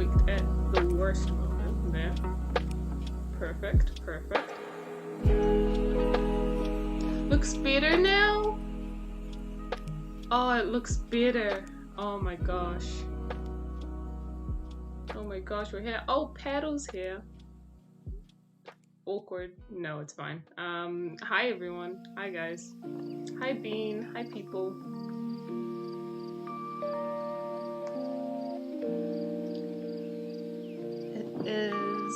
clicked at the worst moment there. Perfect, perfect. Looks better now? Oh, it looks better. Oh my gosh. Oh my gosh, we're here. Oh, Paddle's here. Awkward. No, it's fine. Hi everyone. Hi guys. Hi Bean. Hi people. It is...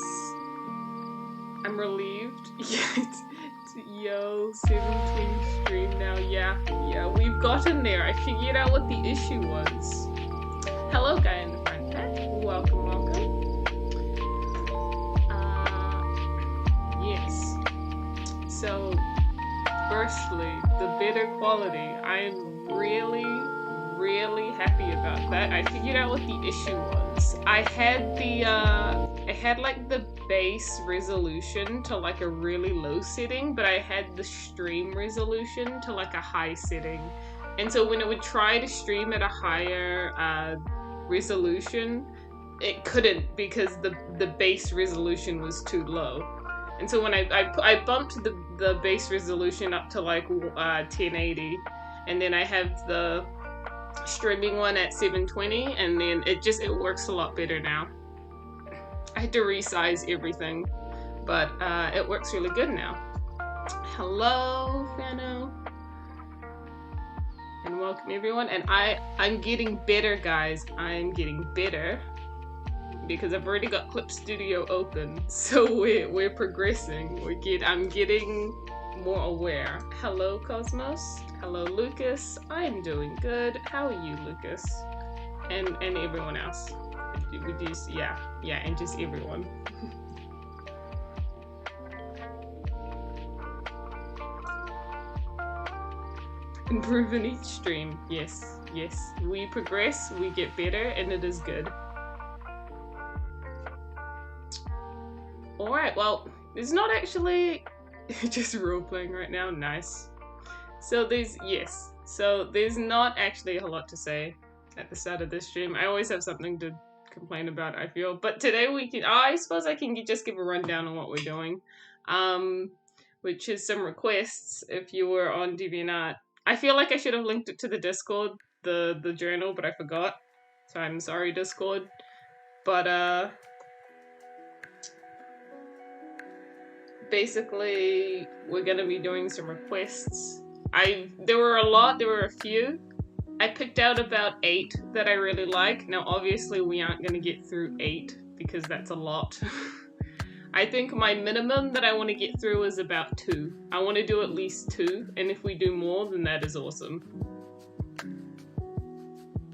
I'm relieved. Yo, 720 stream now. Yeah, we've gotten there. I figured out what the issue was. Hello, guy in the front pack. Welcome, welcome. Yes. So, firstly, the better quality. I'm really happy about that. I figured out what the issue was. I had like the base resolution to like a really low setting, but I had the stream resolution to like a high setting. And so when it would try to stream at a higher resolution, it couldn't because the base resolution was too low. And so when I bumped the base resolution up to like 1080, and then I have the streaming one at 720, and then it works a lot better now. I had to resize everything, but it works really good now. Hello, Fano. And welcome everyone. And I'm getting better, guys. I'm getting better because I've already got Clip Studio open, so we're progressing. I'm getting more aware. Hello, Cosmos. Hello, Lucas. I'm doing good. How are you, Lucas? And everyone else. Yeah, and just everyone. Improve in each stream. Yes. We progress, we get better, and it is good. Alright, well, it's not actually just role-playing right now. Nice. So there's not actually a lot to say at the start of this stream. I always have something to complain about, I feel. But today I suppose I can just give a rundown on what we're doing. Which is some requests if you were on DeviantArt. I feel like I should have linked it to the Discord, the journal, but I forgot. So I'm sorry, Discord. But basically we're gonna be doing some requests. There were a few. I picked out about 8 that I really like. Now obviously we aren't gonna get through 8 because that's a lot. I think my minimum that I want to get through is about 2. I want to do at least 2, and if we do more, then that is awesome.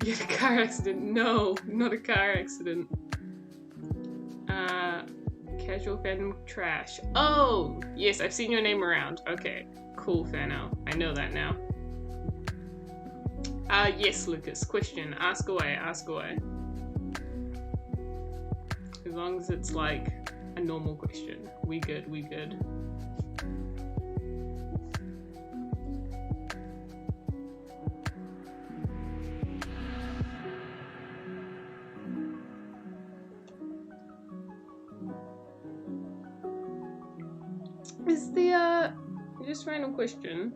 You had a car accident? No, not a car accident. Casual fandom trash. Oh, yes, I've seen your name around. Okay, cool, Fano. I know that now. Yes, Lucas. Question. Ask away, ask away. As long as it's like a normal question. We good, we good. Is just random question.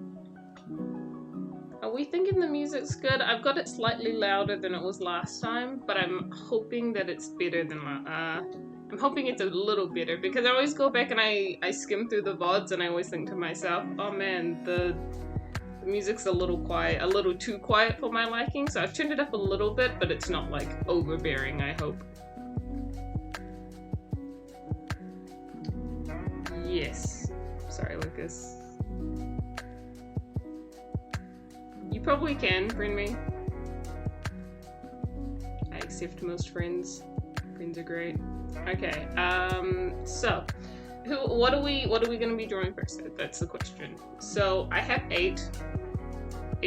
Are we thinking the music's good? I've got it slightly louder than it was last time, but I'm hoping that it's better than I'm hoping it's a little better, because I always go back and I skim through the VODs and I always think to myself, oh man, the music's a little quiet, a little too quiet for my liking, so I've turned it up a little bit, but it's not like overbearing, I hope. Yes. Sorry, Lucas. You probably can, friend me. I accept most friends. Friends are great. Okay, so what are we gonna be drawing first? That's the question. So I have 8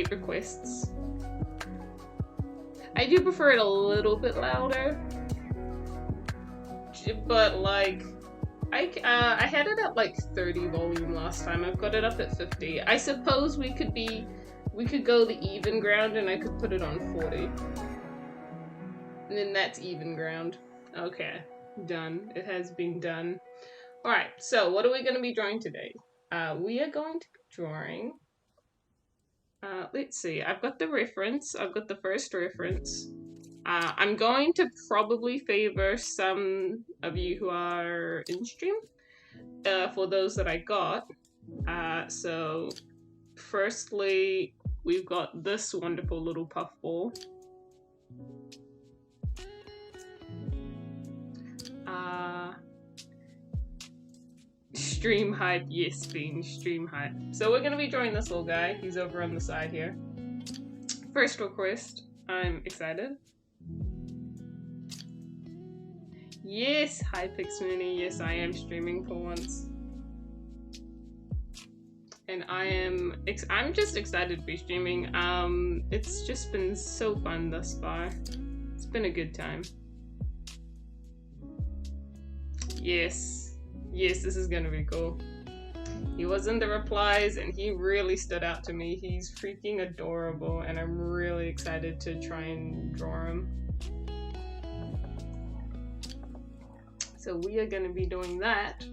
requests. I do prefer it a little bit louder, but like I had it at like 30 volume last time. I've got it up at 50. I suppose we could go the even ground and I could put it on 40. And then that's even ground. Okay, done. It has been done. Alright, so what are we going to be drawing today? We are going to be drawing... let's see, I've got the reference. I've got the first reference. I'm going to probably favor some of you who are in stream for those that I got. So, firstly, we've got this wonderful little puffball. Stream hype, yes, Bean, stream hype. So we're gonna be drawing this little guy. He's over on the side here. First request. I'm excited. Yes, hi Pixmooney. Yes, I am streaming for once. And I'm just excited to be streaming. It's just been so fun thus far. It's been a good time. Yes. Yes, this is gonna be cool. He was in the replies and he really stood out to me. He's freaking adorable and I'm really excited to try and draw him. So we are gonna be doing that.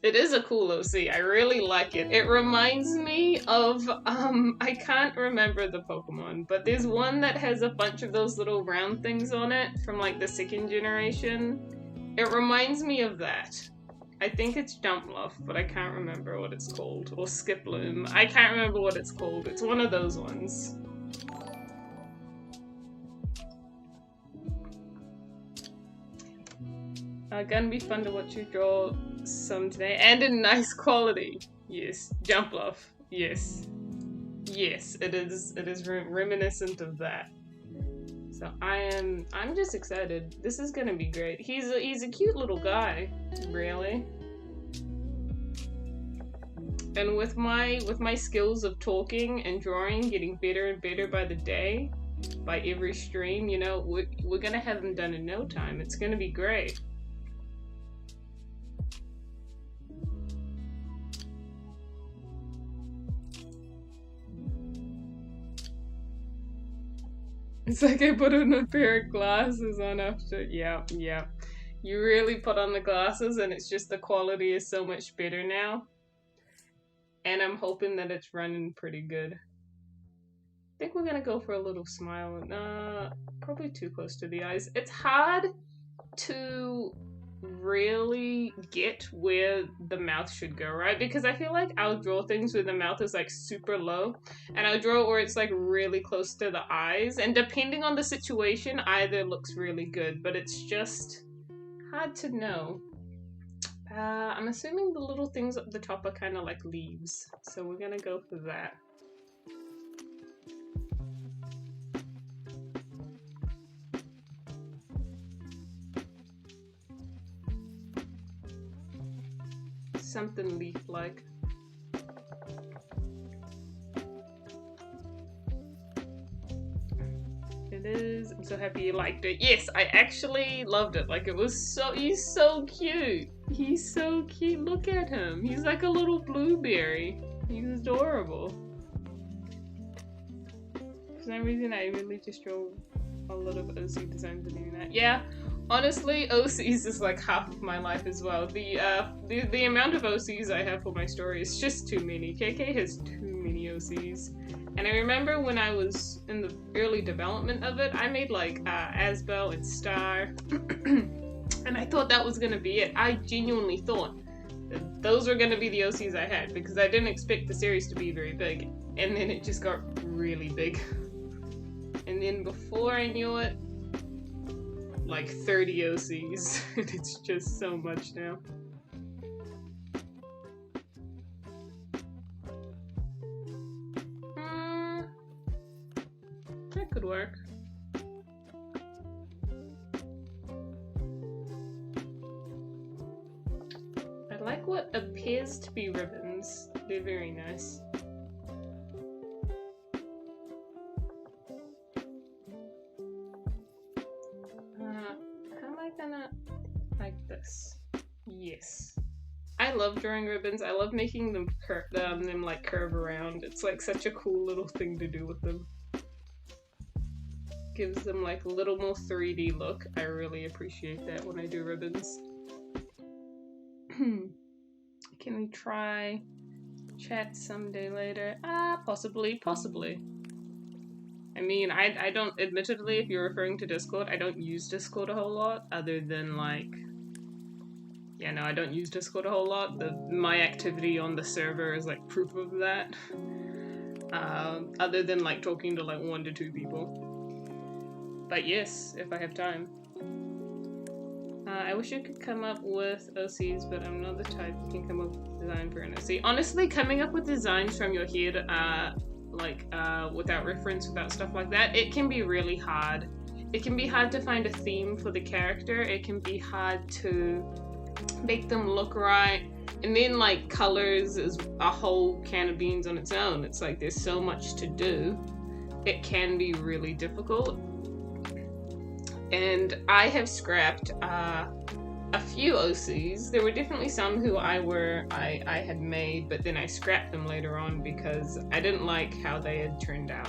It is a cool OC. I really like it. It reminds me of, I can't remember the Pokemon, but there's one that has a bunch of those little round things on it from like the second generation. It reminds me of that. I think it's Jumpluff, but I can't remember what it's called. Or Skiploom. I can't remember what it's called. It's one of those ones. Gonna be fun to watch you draw some today, and in nice quality. Yes, Jumpluff. Yes, yes, it is. It is reminiscent of that. So I'm just excited. This is gonna be great. He's a cute little guy, really. And with my skills of talking and drawing getting better and better by the day, by every stream, you know, we're gonna have them done in no time. It's gonna be great. It's like I put on a pair of glasses on after. Yeah, yeah. You really put on the glasses and it's just the quality is so much better now. And I'm hoping that it's running pretty good. I think we're gonna go for a little smile. Probably too close to the eyes. It's hard to really get where the mouth should go, right? Because I feel like I'll draw things where the mouth is like super low and I'll draw it where it's like really close to the eyes, and depending on the situation either looks really good, but it's just hard to know. I'm assuming the little things at the top are kind of like leaves, so we're gonna go for that. Something leaf-like. It is. I'm so happy you liked it. Yes, I actually loved it. Like, it was so... He's so cute. He's so cute. Look at him. He's like a little blueberry. He's adorable. For some reason, I really just draw a lot of OC designs and doing that. Yeah. Honestly, OCs is like half of my life as well. The amount of OCs I have for my story is just too many. KK has too many OCs. And I remember when I was in the early development of it, I made like Asbel and Star. And I thought that was gonna be it. I genuinely thought that those were gonna be the OCs I had because I didn't expect the series to be very big. And then it just got really big. And then before I knew it, like 30 OCs. It's just so much now. That could work. I like what appears to be ribbons. They're very nice. How am I gonna like this? Yes. I love drawing ribbons. I love making them like curve around. It's like such a cool little thing to do with them. Gives them like a little more 3D look. I really appreciate that when I do ribbons. Can we try chat someday later? Possibly. I mean, I don't, admittedly, if you're referring to Discord, I don't use Discord a whole lot, other than like, yeah, no, I don't use Discord a whole lot. My activity on the server is like proof of that. Other than like talking to like 1 to 2 people. But yes, if I have time. I wish I could come up with OCs, but I'm not the type who can come up with a design for an OC. Honestly, coming up with designs from your head, without reference, without stuff like that, it can be really hard. It can be hard to find a theme for the character. It can be hard to make them look right. And then, like, colors is a whole can of beans on its own. It's like there's so much to do. It can be really difficult. And I have scrapped a few OCs. There were definitely some who I had made, but then I scrapped them later on because I didn't like how they had turned out.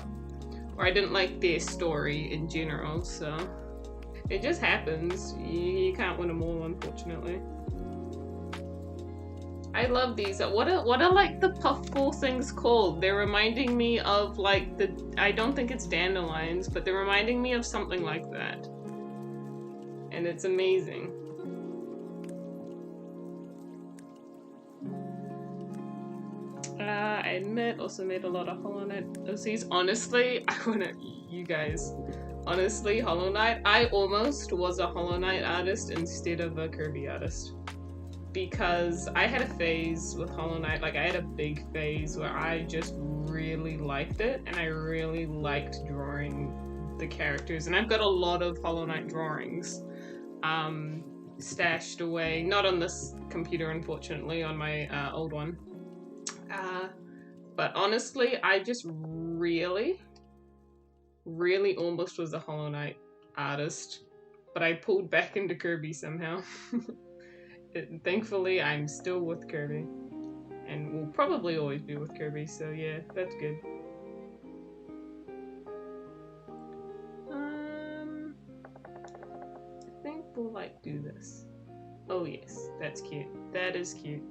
Or I didn't like their story in general, so it just happens. You can't win them all, unfortunately. I love these. What are like the puffball things called? They're reminding me of like I don't think it's dandelions, but they're reminding me of something like that. And it's amazing. I admit, also made a lot of Hollow Knight OCs. Honestly, honestly, Hollow Knight, I almost was a Hollow Knight artist instead of a Kirby artist. Because I had a phase with Hollow Knight, like I had a big phase where I just really liked it, and I really liked drawing the characters. And I've got a lot of Hollow Knight drawings stashed away, not on this computer, unfortunately, on my old one. But honestly, I just really almost was a Hollow Knight artist, but I pulled back into Kirby somehow. Thankfully, I'm still with Kirby, and will probably always be with Kirby, so yeah, that's good. I think we'll like do this. Oh yes, that's cute. That is cute.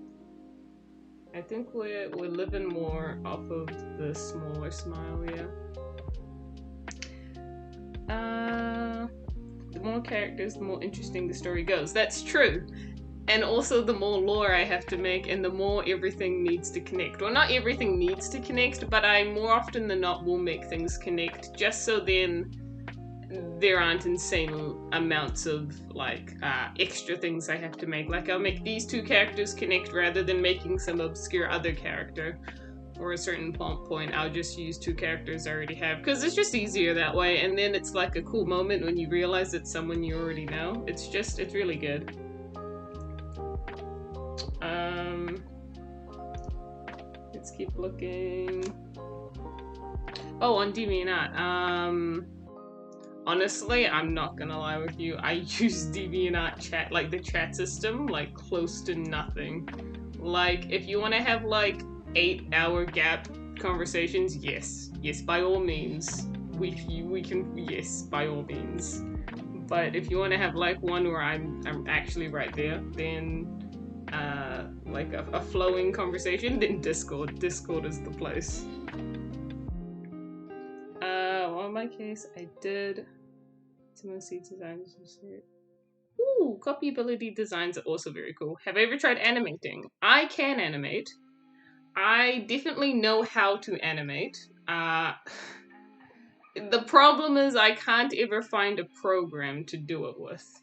I think we're living more off of the smaller smile, yeah. The more characters, the more interesting the story goes. That's true. And also the more lore I have to make, and the more everything needs to connect. Well, not everything needs to connect, but I more often than not will make things connect, just so then there aren't insane amounts of like extra things I have to make. Like I'll make these 2 characters connect rather than making some obscure other character. For a certain point, I'll just use 2 characters I already have, because it's just easier that way, and then it's like a cool moment when you realize it's someone you already know. It's really good. Let's keep looking. Oh, on DeviantArt. Honestly, I'm not gonna lie with you. I use DeviantArt chat, like the chat system, like close to nothing. Like, if you want to have like 8-hour gap conversations, yes, by all means, we can, yes, by all means. But if you want to have like one where I'm actually right there, then like a flowing conversation, then Discord is the place. Well, in my case, I did some seed designs. Ooh, copyability designs are also very cool. Have I ever tried animating? I can animate. I definitely know how to animate. The problem is I can't ever find a program to do it with.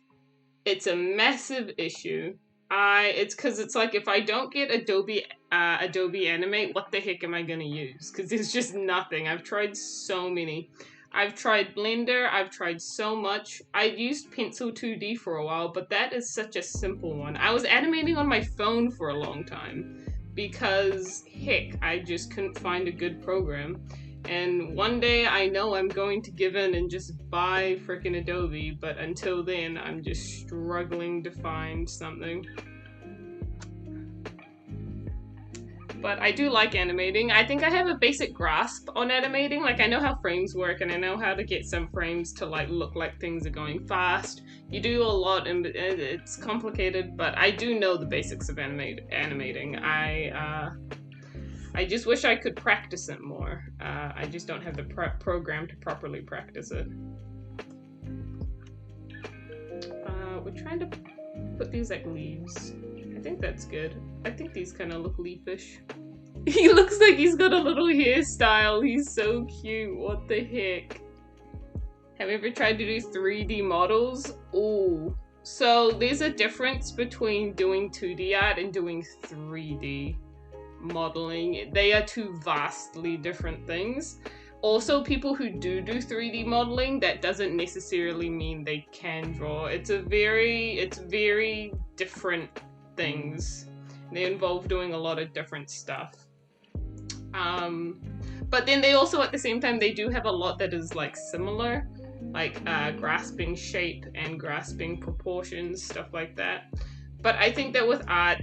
It's a massive issue. It's because it's like, if I don't get Adobe Animate, what the heck am I gonna use? Because there's just nothing. I've tried so many. I've tried Blender, I've tried so much. I used Pencil 2D for a while, but that is such a simple one. I was animating on my phone for a long time, because, heck, I just couldn't find a good program. And one day I know I'm going to give in and just buy frickin' Adobe, but until then I'm just struggling to find something. But I do like animating. I think I have a basic grasp on animating. Like, I know how frames work, and I know how to get some frames to like look like things are going fast. You do a lot, and it's complicated, but I do know the basics of animating. I just wish I could practice it more. I just don't have the program to properly practice it. We're trying to put these like leaves. I think that's good. I think these kind of look leafish. He looks like he's got a little hairstyle. He's so cute. What the heck? Have you ever tried to do 3D models? Ooh. So there's a difference between doing 2D art and doing 3D modeling. They are two vastly different things. Also, people who do 3D modeling, that doesn't necessarily mean they can draw. It's very different things. They involve doing a lot of different stuff. But then they also, at the same time, they do have a lot that is like similar, like grasping shape and grasping proportions, stuff like that. But I think that with art,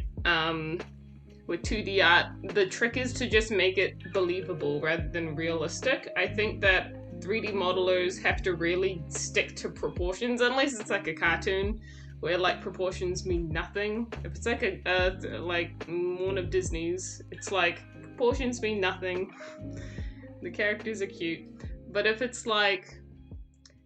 with 2D art, the trick is to just make it believable rather than realistic. I think that 3D modelers have to really stick to proportions, unless it's like a cartoon where like proportions mean nothing. If it's like like one of Disney's, it's like proportions mean nothing. The characters are cute. But if it's like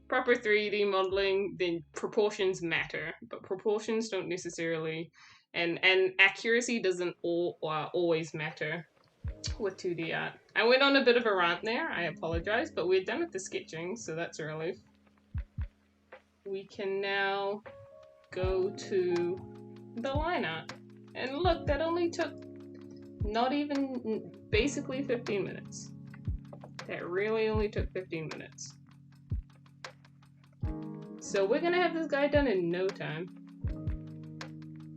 proper 3D modeling, then proportions matter. But proportions don't necessarily, and accuracy doesn't always matter with 2D art. I went on a bit of a rant there, I apologize, but we're done with the sketching, so that's a relief. We can now go to the line art. And look, that only took not even basically 15 minutes. That really only took 15 minutes. So we're gonna have this guy done in no time.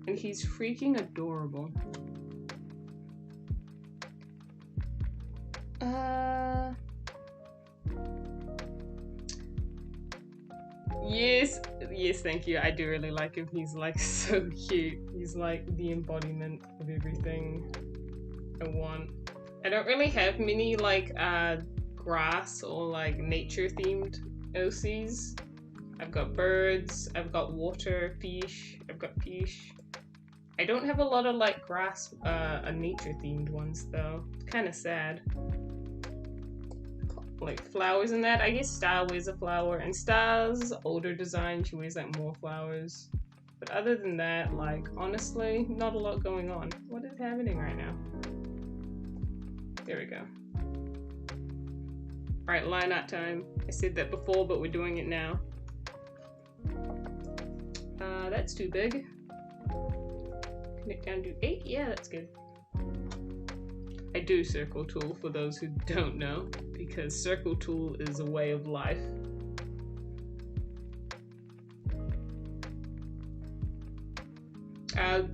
And he's freaking adorable. Yes, thank you. I do really like him. He's like so cute. He's like the embodiment of everything I want. I don't really have many like grass or like nature themed OCs. I've got birds, I've got water, fish, I've got fish. I don't have a lot of like grass, nature themed ones though. It's kind of sad. Like flowers and that. I guess Star wears a flower, and Star's older design, she wears like more flowers. But other than that, like honestly, not a lot going on. What is happening right now? There we go. Alright, line art time. I said that before, but we're doing it now. That's too big. Can it down to 8? Yeah, that's good. I do circle tool for those who don't know, because circle tool is a way of life.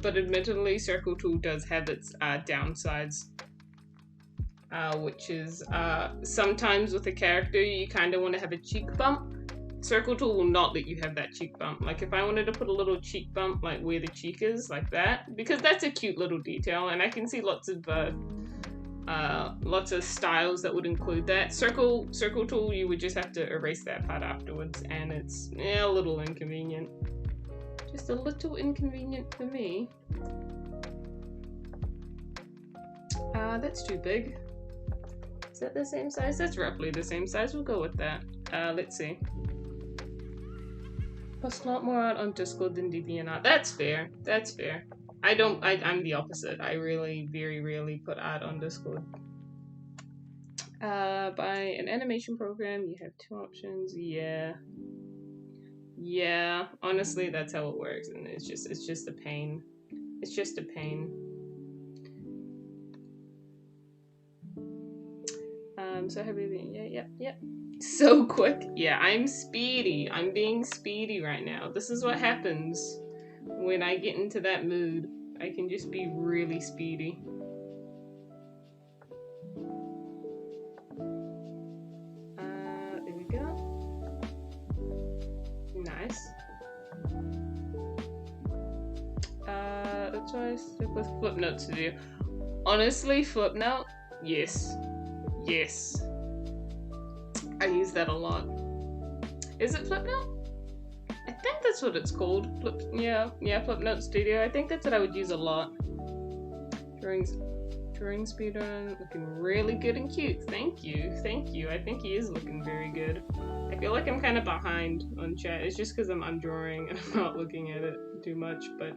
But admittedly, circle tool does have its downsides, which is sometimes with a character you kind of want to have a cheek bump. Circle tool will not let you have that cheek bump. Like if I wanted to put a little cheek bump like where the cheek is, like that, because that's a cute little detail, and I can see lots of styles that would include that. Circle tool, you would just have to erase that part afterwards, and it's a little inconvenient. Just a little inconvenient for me. That's too big. Is that the same size? That's roughly the same size. We'll go with that. Let's see. Post a lot more art on Discord than DeviantArt. That's fair. That's fair. I'm the opposite. I really very rarely put art on Discord. By an animation program, you have 2 options. Yeah, honestly, that's how it works, and it's just a pain. It's just a pain. So have we been? Yep. So quick. Yeah, I'm speedy. I'm being speedy right now. This is what happens when I get into that mood. I can just be really speedy. There we go. Nice. That's why I stick with flip notes to do. Honestly, Flipnote, yes. Yes. I use that a lot. Is it Flipnote? I think that's what it's called. Flipnote Studio. I think that's what I would use a lot. Drawing speedrun, looking really good and cute. Thank you. I think he is looking very good. I feel like I'm kind of behind on chat. It's just because I'm drawing and I'm not looking at it too much, but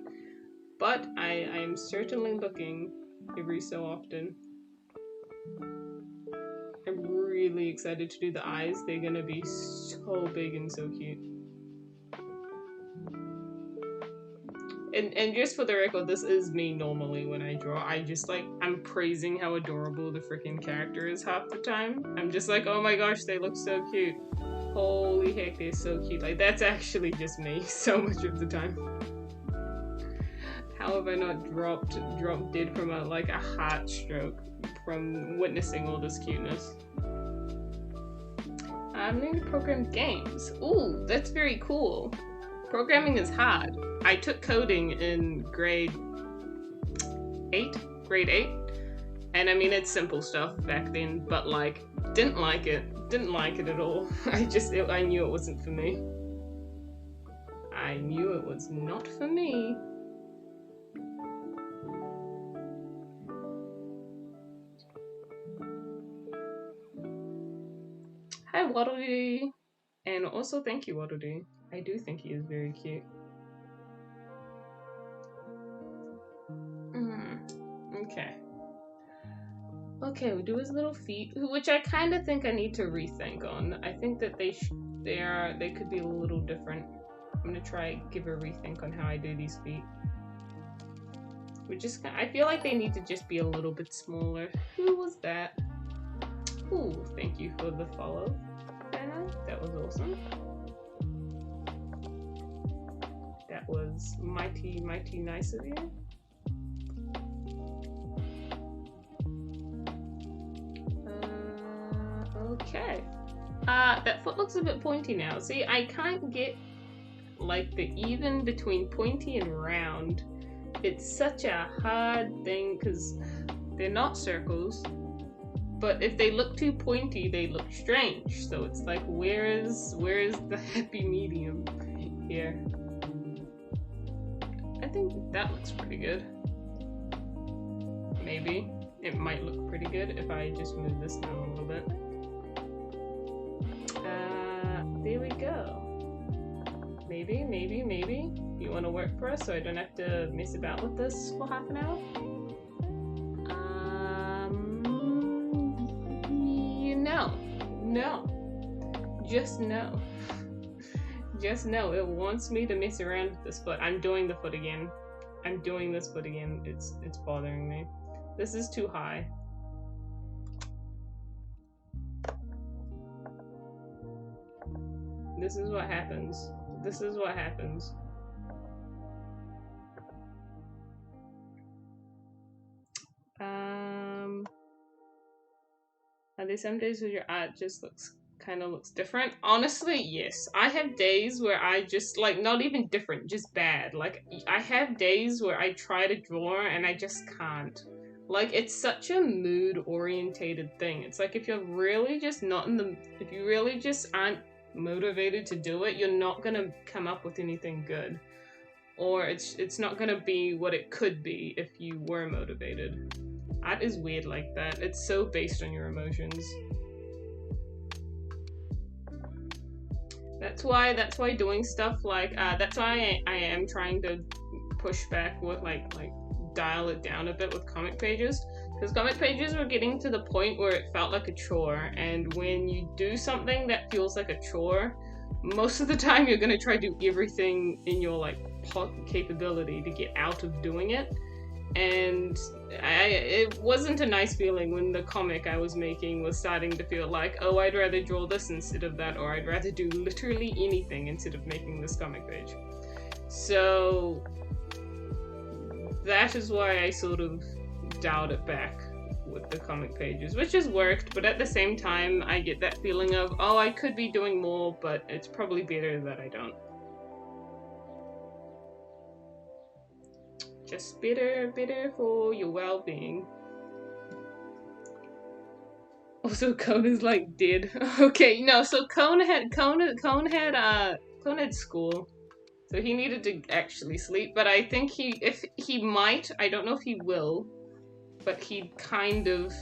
I am certainly looking every so often. I'm really excited to do the eyes. They're gonna be so big and so cute. And just for the record, this is me normally when I draw. I'm praising how adorable the freaking character is half the time. I'm just like, oh my gosh, they look so cute. Holy heck, they're so cute. Like, that's actually just me so much of the time. How have I not dropped dead from a heart stroke from witnessing all this cuteness? I'm learning to program games. Ooh, that's very cool. Programming is hard. I took coding in grade 8, and I mean, it's simple stuff back then, but like, didn't like it at all. I knew it wasn't for me. I knew it was not for me. Hi, Waddle Dee. And also, thank you, Waddle Dee. I do think he is very cute. Okay. Okay, we'll do his little feet, which I kind of think I need to rethink on. I think that they could be a little different. I'm gonna try give a rethink on how I do these feet. I feel like they need to just be a little bit smaller. Who was that? Ooh, thank you for the follow, Anna. That was awesome. That was mighty nice of you. Okay. That foot looks a bit pointy now. See, I can't get like the even between pointy and round. It's such a hard thing because they're not circles. But if they look too pointy, they look strange. So it's like, where is the happy medium here? I think that looks pretty good. Maybe. It might look pretty good if I just move this down a little bit. There we go. Maybe. You want to work for us so I don't have to mess about with this for half an hour? No. Just no. Just no. It wants me to mess around with this foot. I'm doing the foot again. I'm doing this foot again. It's bothering me. This is too high. This is what happens. Are there some days where your art just kind of looks different? Honestly, yes. I have days where I just, like, not even different, just bad. Like, I have days where I try to draw and I just can't. Like, it's such a mood-orientated thing. It's like, if you're really just if you really just aren't motivated to do it, you're not gonna come up with anything good. Or it's not gonna be what it could be if you were motivated. Art is weird like that. It's so based on your emotions. That's why doing stuff like that's why I am trying to push back with like dial it down a bit with comic pages, because comic pages were getting to the point where it felt like a chore, and when you do something that feels like a chore, most of the time you're gonna try to do everything in your like capability to get out of doing it. And it wasn't a nice feeling when the comic I was making was starting to feel like, oh, I'd rather draw this instead of that, or I'd rather do literally anything instead of making this comic page. So that is why I sort of dialed it back with the comic pages, which has worked, but at the same time I get that feeling of, oh, I could be doing more, but it's probably better that I don't. Just better for your well-being. Also, Cone is like dead. Okay, no. So Cone had school, so he needed to actually sleep. But I think if he might, I don't know if he will, but he kind of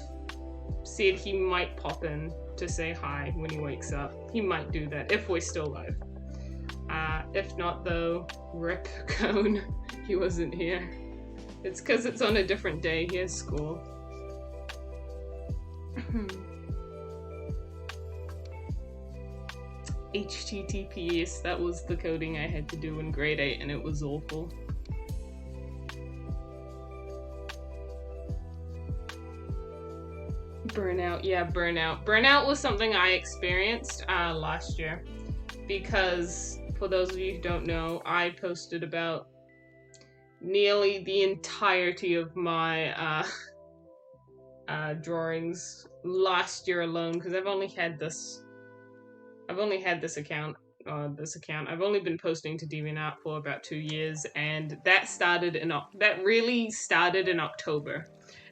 said he might pop in to say hi when he wakes up. He might do that if we're still live. If not, though, rip Cone. He wasn't here. It's because it's on a different day. He has school. HTTPS, that was the coding I had to do in grade 8 and it was awful. Burnout, yeah, burnout. Burnout was something I experienced last year because, for those of you who don't know, I posted about nearly the entirety of my drawings last year alone because I've only had this account. I've only been posting to DeviantArt for about 2 years, and that really started in October.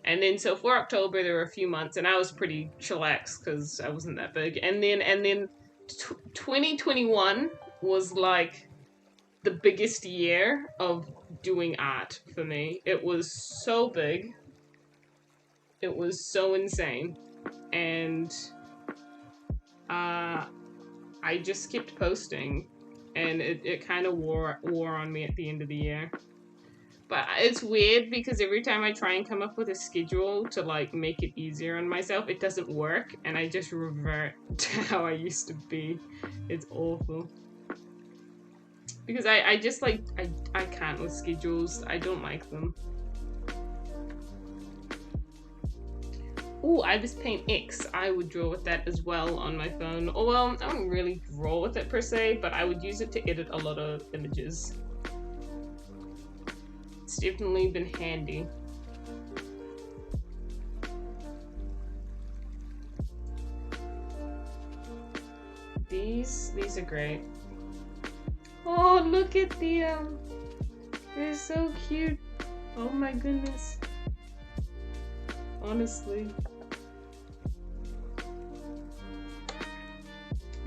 And then so for October there were a few months, and I was pretty chillaxed because I wasn't that big. And then 2021 was like the biggest year of doing art for me. It was so big. It was so insane, and I just kept posting, and it kind of wore on me at the end of the year. But it's weird because every time I try and come up with a schedule to like make it easier on myself, it doesn't work, and I just revert to how I used to be. It's awful. Because I just like, I can't with schedules. I don't like them. Ooh, Ibis Paint X. I would draw with that as well on my phone. Oh, well, I don't really draw with it per se, but I would use it to edit a lot of images. It's definitely been handy. These are great. Oh, look at the, they're so cute. Oh my goodness. Honestly.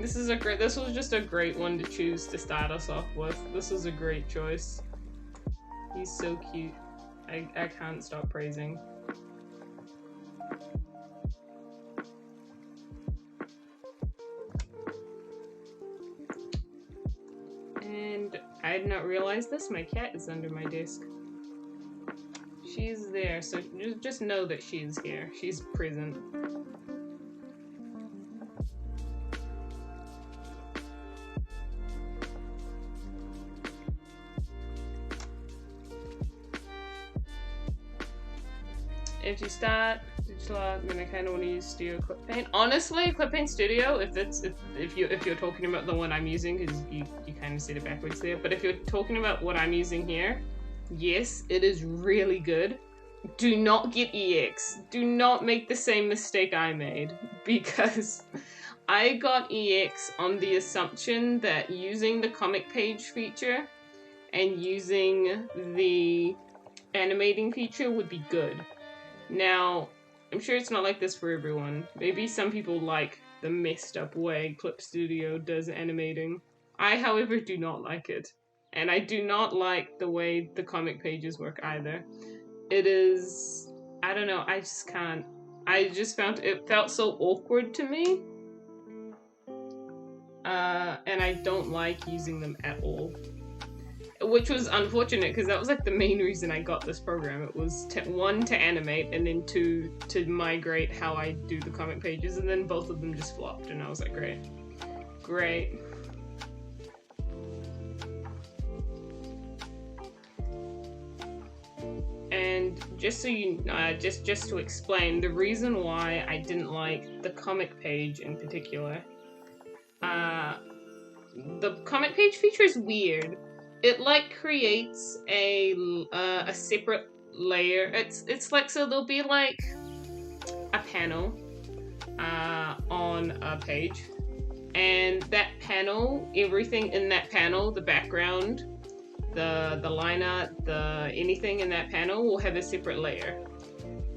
This was just a great one to choose to start us off with. This was a great choice. He's so cute. I can't stop praising. And I did not realize this. My cat is under my desk. She's there, so just know that she is here. She's present. If you start digital art, then I kind of want to use Studio Clip Paint. Honestly, Clip Paint Studio, if you're talking about the one I'm using, because you kind of said it backwards there, but if you're talking about what I'm using here, yes, it is really good. Do not get EX. Do not make the same mistake I made, because I got EX on the assumption that using the comic page feature and using the animating feature would be good. Now, I'm sure it's not like this for everyone. Maybe some people like the messed up way Clip Studio does animating. I, however, do not like it. And I do not like the way the comic pages work either. It is... I don't know, I just can't. I just found it felt so awkward to me. And I don't like using them at all. Which was unfortunate, because that was like the main reason I got this program. It was one, to animate, and then two, to migrate how I do the comic pages, and then both of them just flopped, and I was like, great. Great. And just so you, just to explain, the reason why I didn't like the comic page in particular, the comic page feature is weird. It like creates a separate layer. It's like, so there'll be like a panel on a page, and that panel, everything in that panel, the background, the line art, anything in that panel will have a separate layer.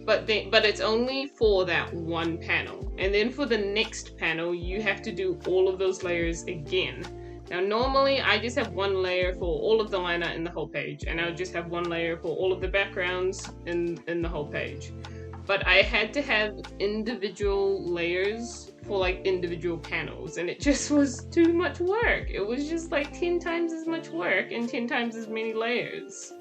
but it's only for that one panel. And then for the next panel, you have to do all of those layers again. Now, normally I just have one layer for all of the liner in the whole page, and I would just have one layer for all of the backgrounds in the whole page. But I had to have individual layers for like individual panels, and it just was too much work. It was just like 10 times as much work and 10 times as many layers.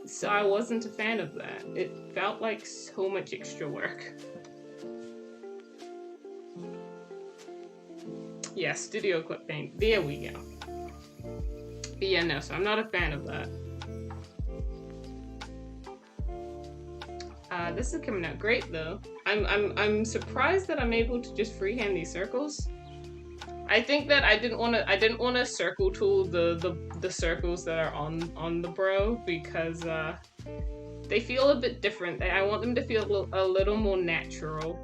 So I wasn't a fan of that. It felt like so much extra work. Yeah, studio clip paint. There we go. But yeah, no, so I'm not a fan of that. This is coming out great though. I'm surprised that I'm able to just freehand these circles. I think that I didn't want to circle tool the circles that are on the bro because they feel a bit different. I want them to feel a little more natural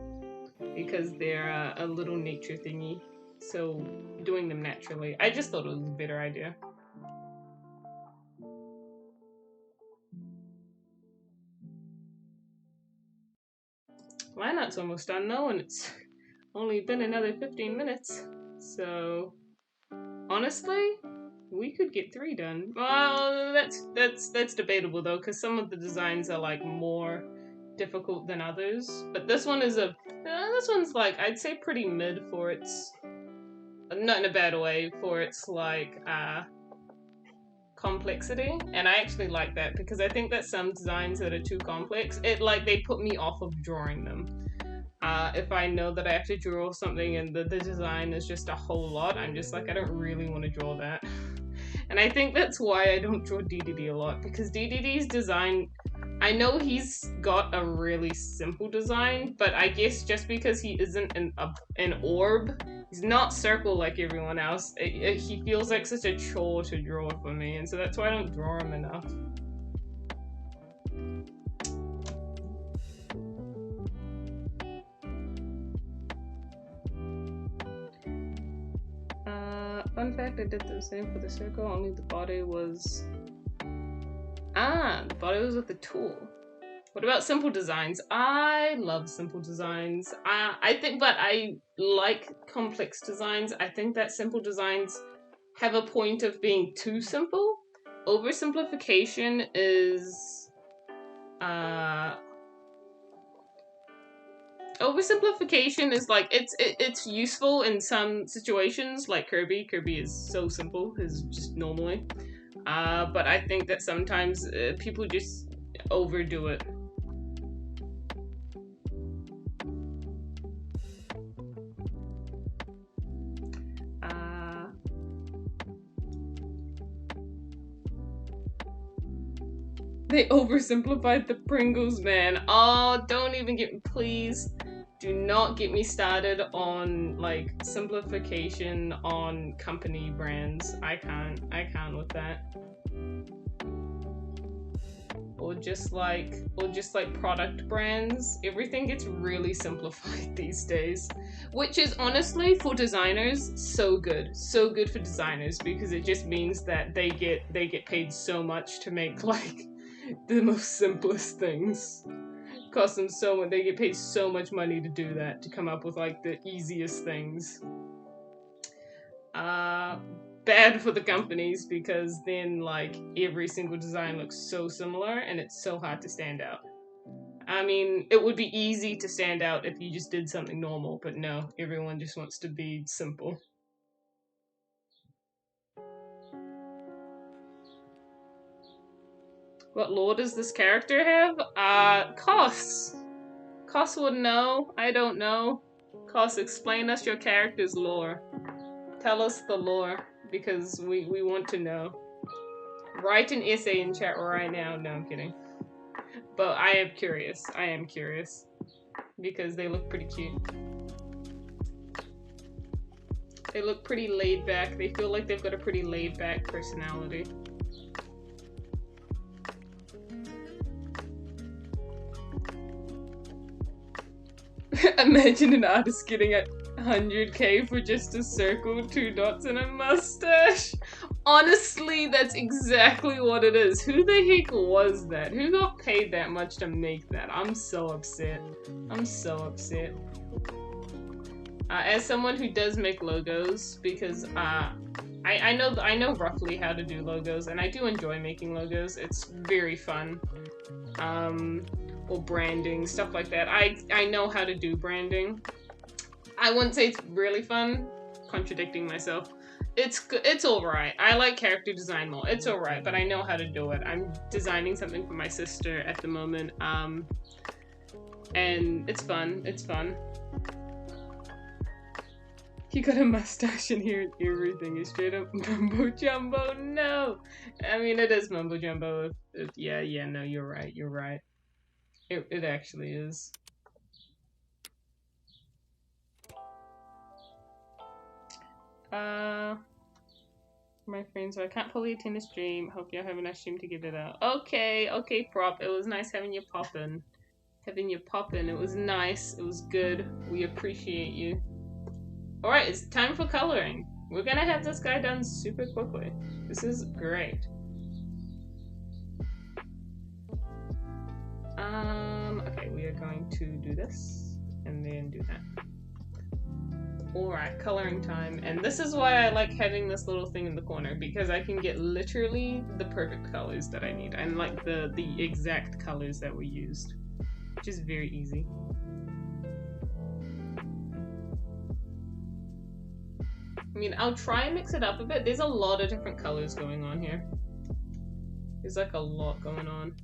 because they're a little nature thingy. So doing them naturally, I just thought it was a better idea. Lineout's almost done though, and it's only been another 15 minutes. So honestly, we could get 3 done. Well, that's debatable though, because some of the designs are like more difficult than others. But this one is this one's like, I'd say pretty mid for its, not in a bad way, for its like complexity. And I actually like that because I think that some designs that are too complex, they put me off of drawing them. If I know that I have to draw something and the design is just a whole lot, I'm just like, I don't really want to draw that. And I think that's why I don't draw DDD a lot, because DDD's design, I know he's got a really simple design, but I guess just because he isn't an orb, he's not circle like everyone else, he feels like such a chore to draw for me, and so that's why I don't draw him enough. Fun fact, I did the same for the circle, only the body was... the body was with the tool. What about simple designs? I love simple designs. But I like complex designs. I think that simple designs have a point of being too simple. Oversimplification is... Oversimplification is like, it's useful in some situations, like Kirby. Kirby is so simple, is just normally. But I think that sometimes people just overdo it. They oversimplified the Pringles, man. Oh, don't even please do not get me started on like simplification on company brands. I can't with that. Or just like product brands. Everything gets really simplified these days, which is honestly for designers so good for designers, because it just means that they get paid so much to make like the most simplest things. Cost them so much, they get paid so much money to do that, to come up with like the easiest things. Bad for the companies, because then like every single design looks so similar and it's so hard to stand out. I mean, it would be easy to stand out if you just did something normal, but no, everyone just wants to be simple. What lore does this character have? Koss. Koss would know. I don't know. Koss, explain us your character's lore. Tell us the lore, because we want to know. Write an essay in chat right now. No, I'm kidding. But I am curious. Because they look pretty cute. They look pretty laid back. They feel like they've got a pretty laid back personality. Imagine an artist getting a 100K for just a circle, 2 dots, and a mustache. Honestly, that's exactly what it is. Who the heck was that? Who got paid that much to make that? I'm so upset. I'm so upset. As someone who does make logos, because I know roughly how to do logos, and I do enjoy making logos. It's very fun. Or branding, stuff like that. I know how to do branding. I wouldn't say it's really fun. Contradicting myself. It's alright. I like character design more. It's alright, but I know how to do it. I'm designing something for my sister at the moment. And it's fun. It's fun. He got a mustache in here and everything is straight up mumbo jumbo. No! I mean, it is mumbo jumbo. Yeah, no, you're right. You're right. It actually is. My friends, so I can't fully attend the stream. Hope y'all have a nice stream to get it out. Okay, Prop. It was nice having you poppin'. It was nice. It was good. We appreciate you. Alright, it's time for coloring. We're gonna have this guy done super quickly. This is great. Okay, we are going to do this and then do that. Alright, coloring time. And this is why I like having this little thing in the corner, because I can get literally the perfect colors that I need. And like the exact colors that we used, which is very easy. I mean, I'll try and mix it up a bit. There's a lot of different colors going on here. There's like a lot going on.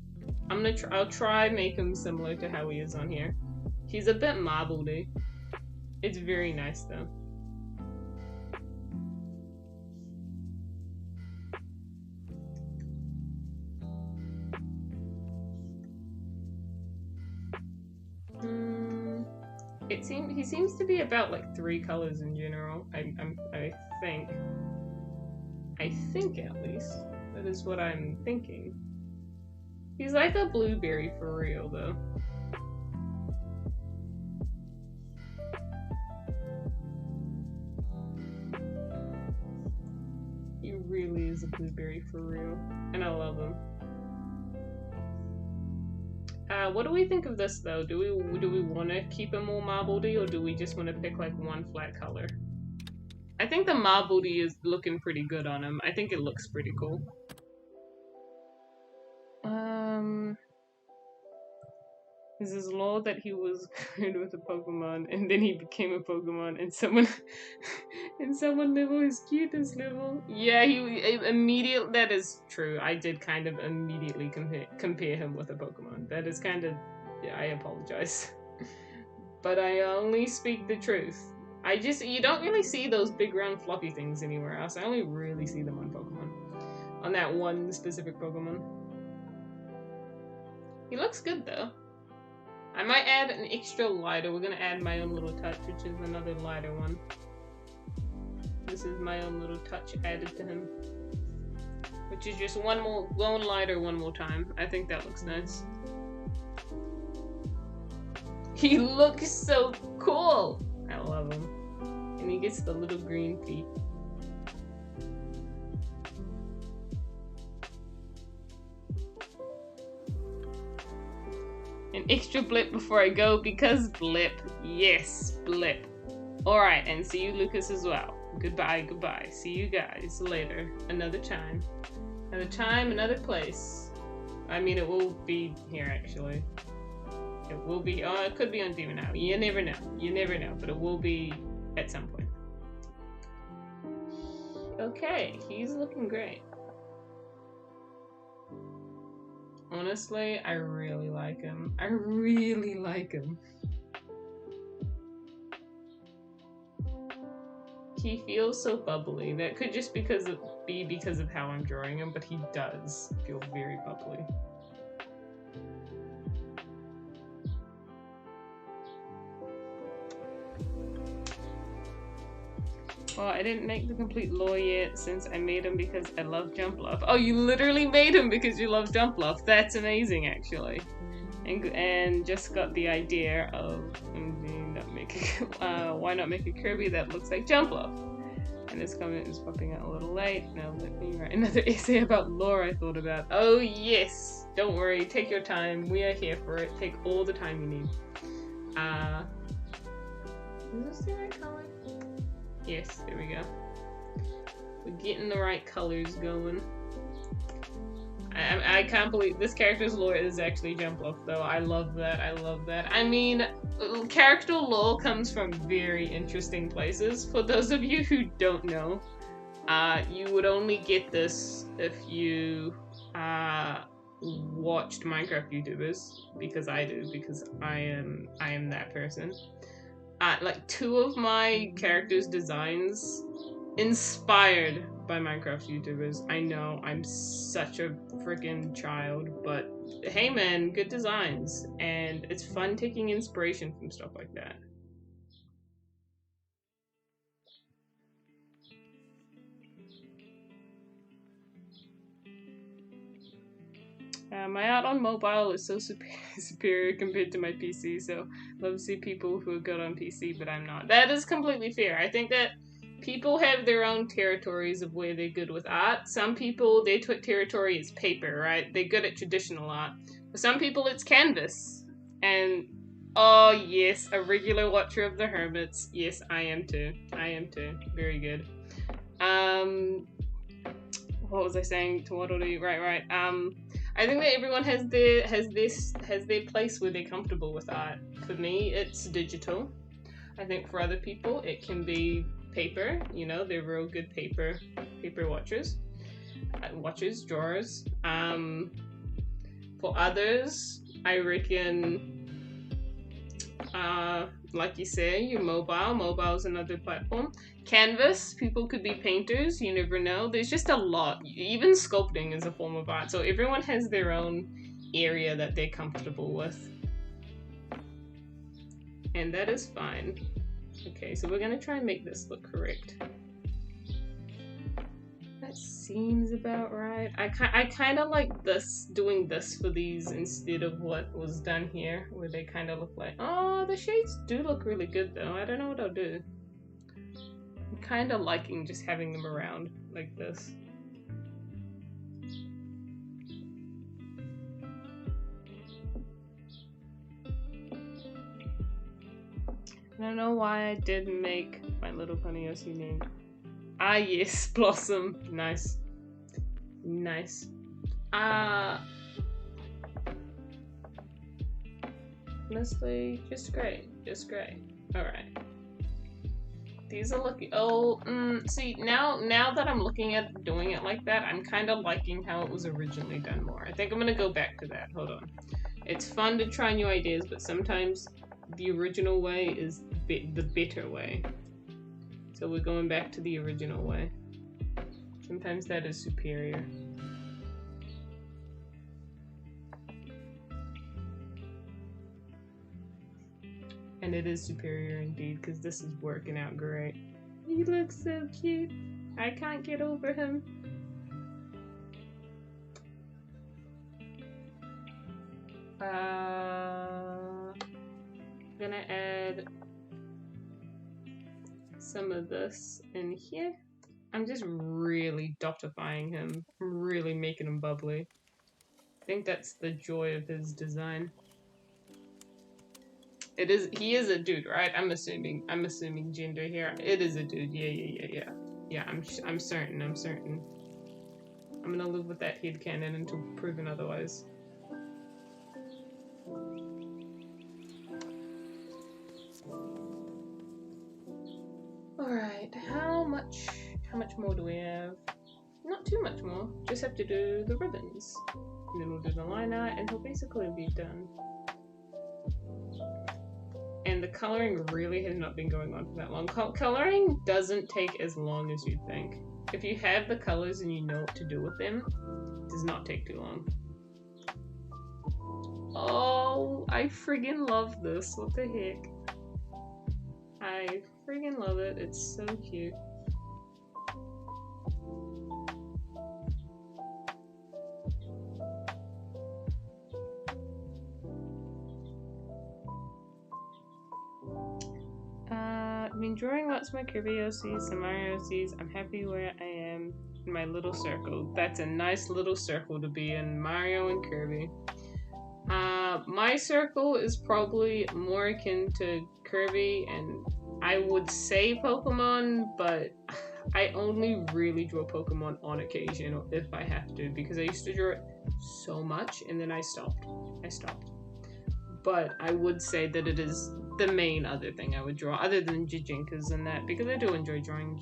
I'll try make him similar to how he is on here. He's a bit marbledy. It's very nice though. He seems to be about like 3 colors in general. I think at least. That is what I'm thinking. He's like a blueberry for real though. He really is a blueberry for real. And I love him. What do we think of this though? Do we want to keep him more marbledy, or do we just want to pick like one flat color? I think the marbledy is looking pretty good on him. I think it looks pretty cool. Is his law that he was good with a Pokemon and then he became a Pokemon and someone level his cutest level? Yeah, he immediately. That is true. I did kind of immediately compare him with a Pokemon. That is kind of. Yeah, I apologize, but I only speak the truth. You don't really see those big round floppy things anywhere else. I only really see them on Pokemon, on that one specific Pokemon. He looks good though. I might add an extra lighter. We're gonna add my own little touch, which is another lighter one. This is my own little touch added to him, which is just one lighter one more time. I think that looks nice. He looks so cool. I love him, and he gets the little green feet. An extra blip before I go, because blip. Yes, blip. Alright, and see you, Lucas, as well. Goodbye. See you guys later. Another time. Another place. I mean, it will be here, actually. It will be, it could be on Demon Now. You never know, but it will be at some point. Okay, he's looking great. Honestly, I really like him. He feels so bubbly. That could just be because of how I'm drawing him, but he does feel very bubbly. Well, I didn't make the complete lore yet since I made him because I love Jump Luff. Oh, you literally made him because you love Jump Luff. That's amazing, actually. And just got the idea of why not make a Kirby that looks like Jump Luff? And this comment is popping out a little late. Now let me write another essay about lore I thought about. Oh yes! Don't worry, take your time. We are here for it. Take all the time you need. Is this the right color? Yes, there we go. We're getting the right colors going. I can't believe this character's lore is actually jump off though. I love that. I love that. I mean, character lore comes from very interesting places. For those of you who don't know, you would only get this if you watched Minecraft YouTubers, because I do, because I am that person. Like 2 of my characters' designs inspired by Minecraft YouTubers. I know, I'm such a freaking child, but hey man, good designs, and it's fun taking inspiration from stuff like that. My art on mobile is so superior compared to my PC, so love to see people who are good on PC, but I'm not. That is completely fair. I think that people have their own territories of where they're good with art. Some people, their territory is paper, right? They're good at traditional art. For some people, it's canvas. And, oh yes, a regular watcher of the Hermits. Yes, I am too. I am too. Very good. What was I saying? Towardly, right. I think that everyone has their place where they're comfortable with art. For me, it's digital. I think for other people, it can be paper. You know, they're real good paper watchers, drawers. For others, I reckon, like you say, your mobile's another platform. Canvas, people could be painters, you never know. There's just a lot. Even sculpting is a form of art, so everyone has their own area that they're comfortable with. And that is fine. Okay, so we're gonna try and make this look correct. That seems about right. I kind of like this, doing this for these instead of what was done here, where they kind of look like, oh, the shades do look really good though. I don't know what I'll do. I'm kind of liking just having them around like this. I don't know why I didn't make my little pony Yossi name. Ah yes, Blossom. Nice. Nice. Honestly, just great. Just great. Alright. These are looking, see, now that I'm looking at doing it like that, I'm kind of liking how it was originally done more. I think I'm gonna go back to that. Hold on. It's fun to try new ideas, but sometimes the original way is the better way. So we're going back to the original way. Sometimes that is superior. And it is superior indeed, because this is working out great. He looks so cute. I can't get over him. I'm gonna add some of this in here. I'm just really dotifying him. I'm really making him bubbly. I think that's the joy of his design. It is. He is a dude, right? I'm assuming gender here. It is a dude. Yeah. Yeah, I'm certain. I'm gonna live with that headcanon until proven otherwise. Alright, how much more do we have? Not too much more. Just have to do the ribbons. And then we'll do the line art and he'll basically be done. And the coloring really has not been going on for that long. Coloring doesn't take as long as you think. If you have the colors and you know what to do with them, it does not take too long. Oh, I friggin' love this. What the heck? I friggin' love it. It's so cute. been drawing lots of my Kirby OCs, some Mario OCs. I'm happy where I am in my little circle. That's a nice little circle to be in, Mario and Kirby. My circle is probably more akin to Kirby, and I would say Pokemon, but I only really draw Pokemon on occasion if I have to, because I used to draw it so much and then I stopped. But I would say that it is the main other thing I would draw, other than Jijinkas and that, because I do enjoy drawing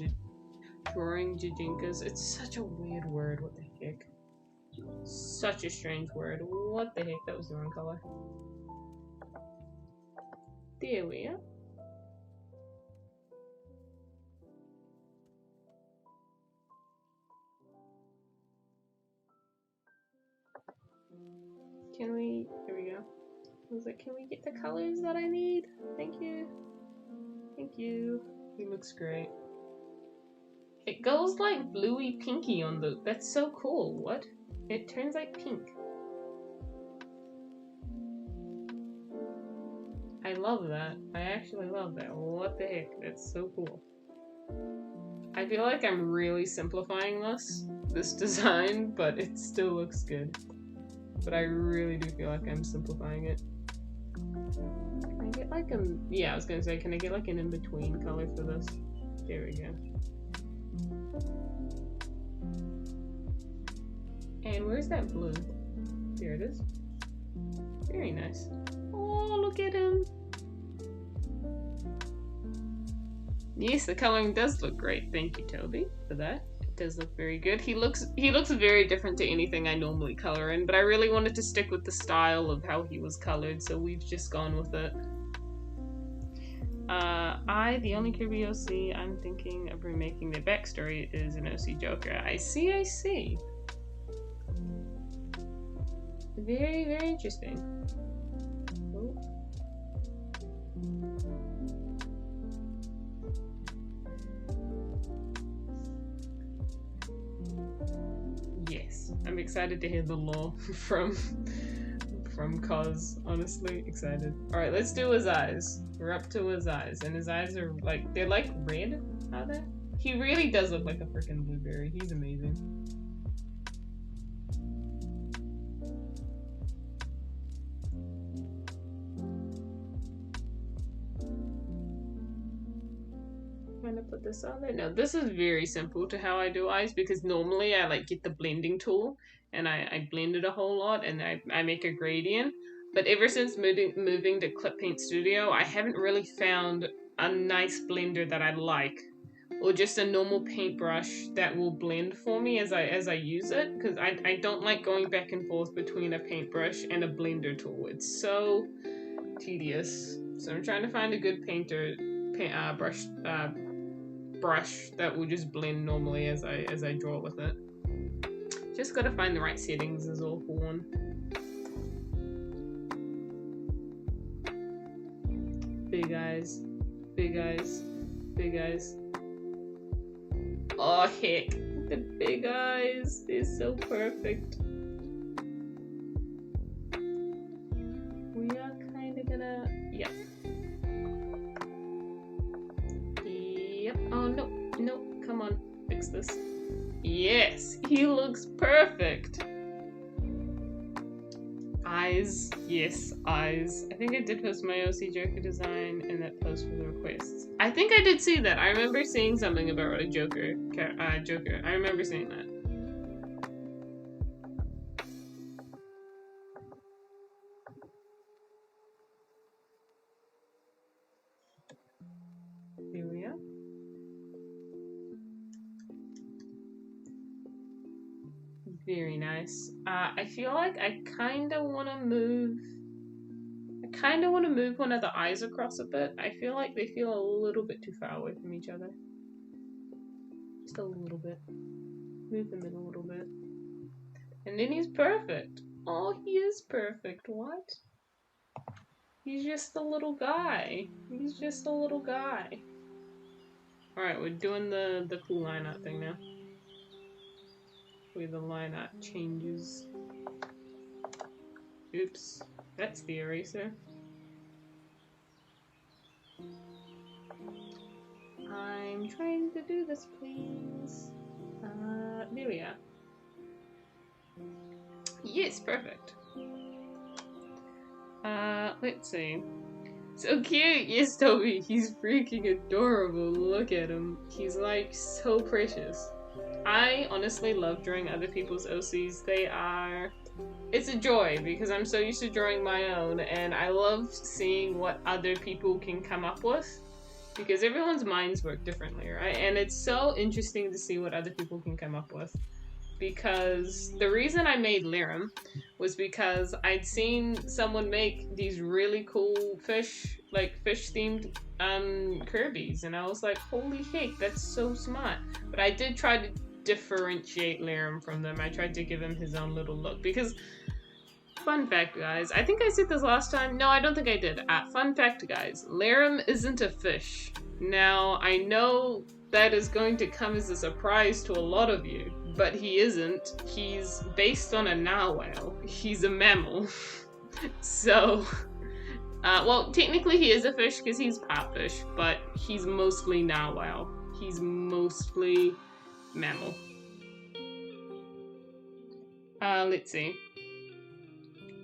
Jijinkas. It's such a weird word, what the heck? Such a strange word. What the heck? That was the wrong color. There we are. Can we? Here we go. I was like, can we get the colors that I need? Thank you. Thank you. He looks great. It goes like bluey pinky on the. That's so cool. What? It turns like pink. I love that. I actually love that. What the heck? That's so cool. I feel like I'm really simplifying this design, but it still looks good. But I really do feel like I'm simplifying it. Can I get like a... Yeah, I was gonna say, can I get like an in-between color for this? There we go. And where's that blue? There it is. Very nice. Oh, look at him. Yes, the coloring does look great. Thank you, Toby, for that. It does look very good. He looks very different to anything I normally color in, but I really wanted to stick with the style of how he was colored, so we've just gone with it. The only Kirby OC I'm thinking of remaking the backstory is an OC Joker. I see. Very, very interesting. Oh. Yes, I'm excited to hear the lore from Cos. Honestly, excited. All right, let's do his eyes. We're up to his eyes, and his eyes are like they're like red. Are they? He really does look like a freaking blueberry. He's amazing. Trying to put this on there. No, this is very simple to how I do eyes, because normally I like get the blending tool and I blend it a whole lot and I make a gradient. But ever since moving to Clip Paint Studio, I haven't really found a nice blender that I like, or just a normal paintbrush that will blend for me as I use it, because I don't like going back and forth between a paintbrush and a blender tool. It's so tedious. So I'm trying to find a good brush that will just blend normally as I draw with it. Just gotta find the right settings is all for one. Big eyes, big eyes, big eyes. Oh heck, the big eyes, they're so perfect. We are kinda gonna, yep. Oh, no, come on, fix this. Yes, he looks perfect. Eyes, yes, eyes. I think I did post my OC Joker design in that post for the requests. I think I did see that. I remember seeing something about a Joker. I remember seeing that. Here we are. Very nice. I feel like I kind of want to move one of the eyes across a bit. I feel like they feel a little bit too far away from each other. Just a little bit. Move them in a little bit. And then he's perfect. Oh, he is perfect. What? He's just a little guy. He's just a little guy. Alright, we're doing the cool line art thing now. Where the line art changes. Oops, that's the eraser. I'm trying to do this, please. There we are. Yes, perfect. Let's see. So cute! Yes, Toby, he's freaking adorable. Look at him. He's like so precious. I honestly love drawing other people's OCs. It's a joy because I'm so used to drawing my own, and I love seeing what other people can come up with because everyone's minds work differently, right? And it's so interesting to see what other people can come up with. Because the reason I made Lirim was because I'd seen someone make these really cool fish themed Kirby's, and I was like, holy heck, that's so smart. But I did try to differentiate Lirim from them. I tried to give him his own little look because, fun fact guys, I think I said this last time. No, I don't think I did. Fun fact guys, Lirim isn't a fish. Now, I know that is going to come as a surprise to a lot of you, but he isn't. He's based on a narwhal. He's a mammal. So, well, technically he is a fish because he's part fish, but he's mostly narwhal. He's mostly mammal. Let's see.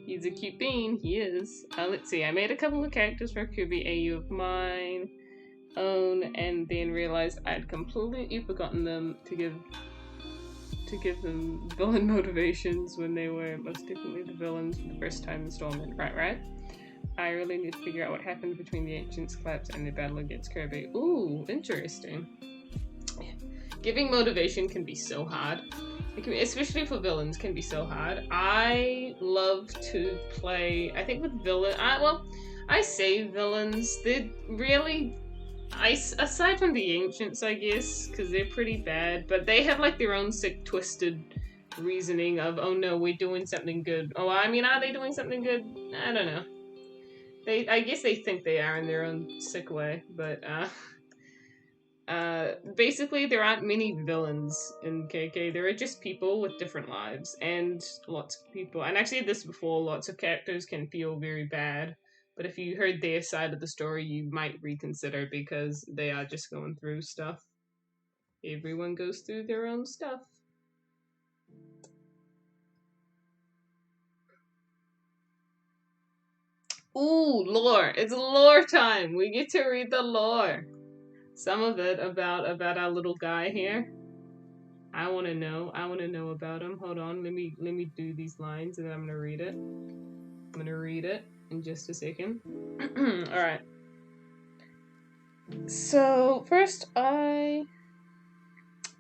He's a cute bean, he is. Let's see, I made a couple of characters for Kirby AU of mine own, and then realized I'd completely forgotten them to give them villain motivations when they were most definitely the villains for the first time installment. Right. I really need to figure out what happened between the Ancients collapse and the battle against Kirby. Ooh, interesting. Giving motivation can be so hard. Especially for villains, can be so hard. I love to play, I think with I say villains, they're really, aside from the Ancients, I guess, because they're pretty bad, but they have like their own sick, twisted reasoning of, oh no, we're doing something good. Oh, I mean, are they doing something good? I don't know. I guess they think they are in their own sick way, but, basically there aren't many villains in KK. There are just people with different lives, and lots of people, and I've said this before, lots of characters can feel very bad, but if you heard their side of the story, you might reconsider because they are just going through stuff. Everyone goes through their own stuff. Ooh, lore! It's lore time! We get to read the lore! Some of it about our little guy here. I want to know about him. Hold on, let me do these lines and then I'm gonna read it. I'm gonna read it in just a second. Alright. So, first I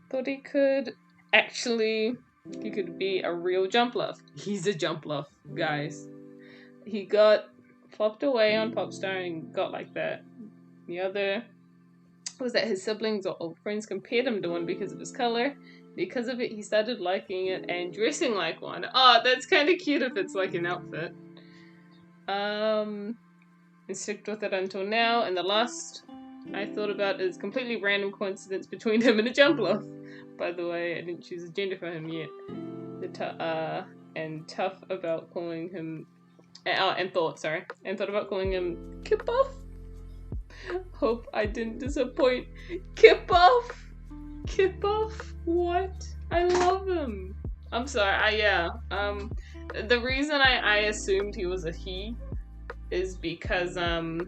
thought he could be a real Jumpluff. He's a Jumpluff, guys. He got flopped away on Popstar and got like that. The other was that his siblings or old friends compared him to one because of his color. Because of it, he started liking it and dressing like one. Oh, that's kind of cute if it's like an outfit. And sticked with it until now. And the last I thought about is completely random coincidence between him and a Jumpluff. By the way, I didn't choose a gender for him yet. And tough about calling him. And thought about calling him Kipoff. Hope I didn't disappoint. Kipoff! What? I love him. I'm sorry, the reason I assumed he was a he is because I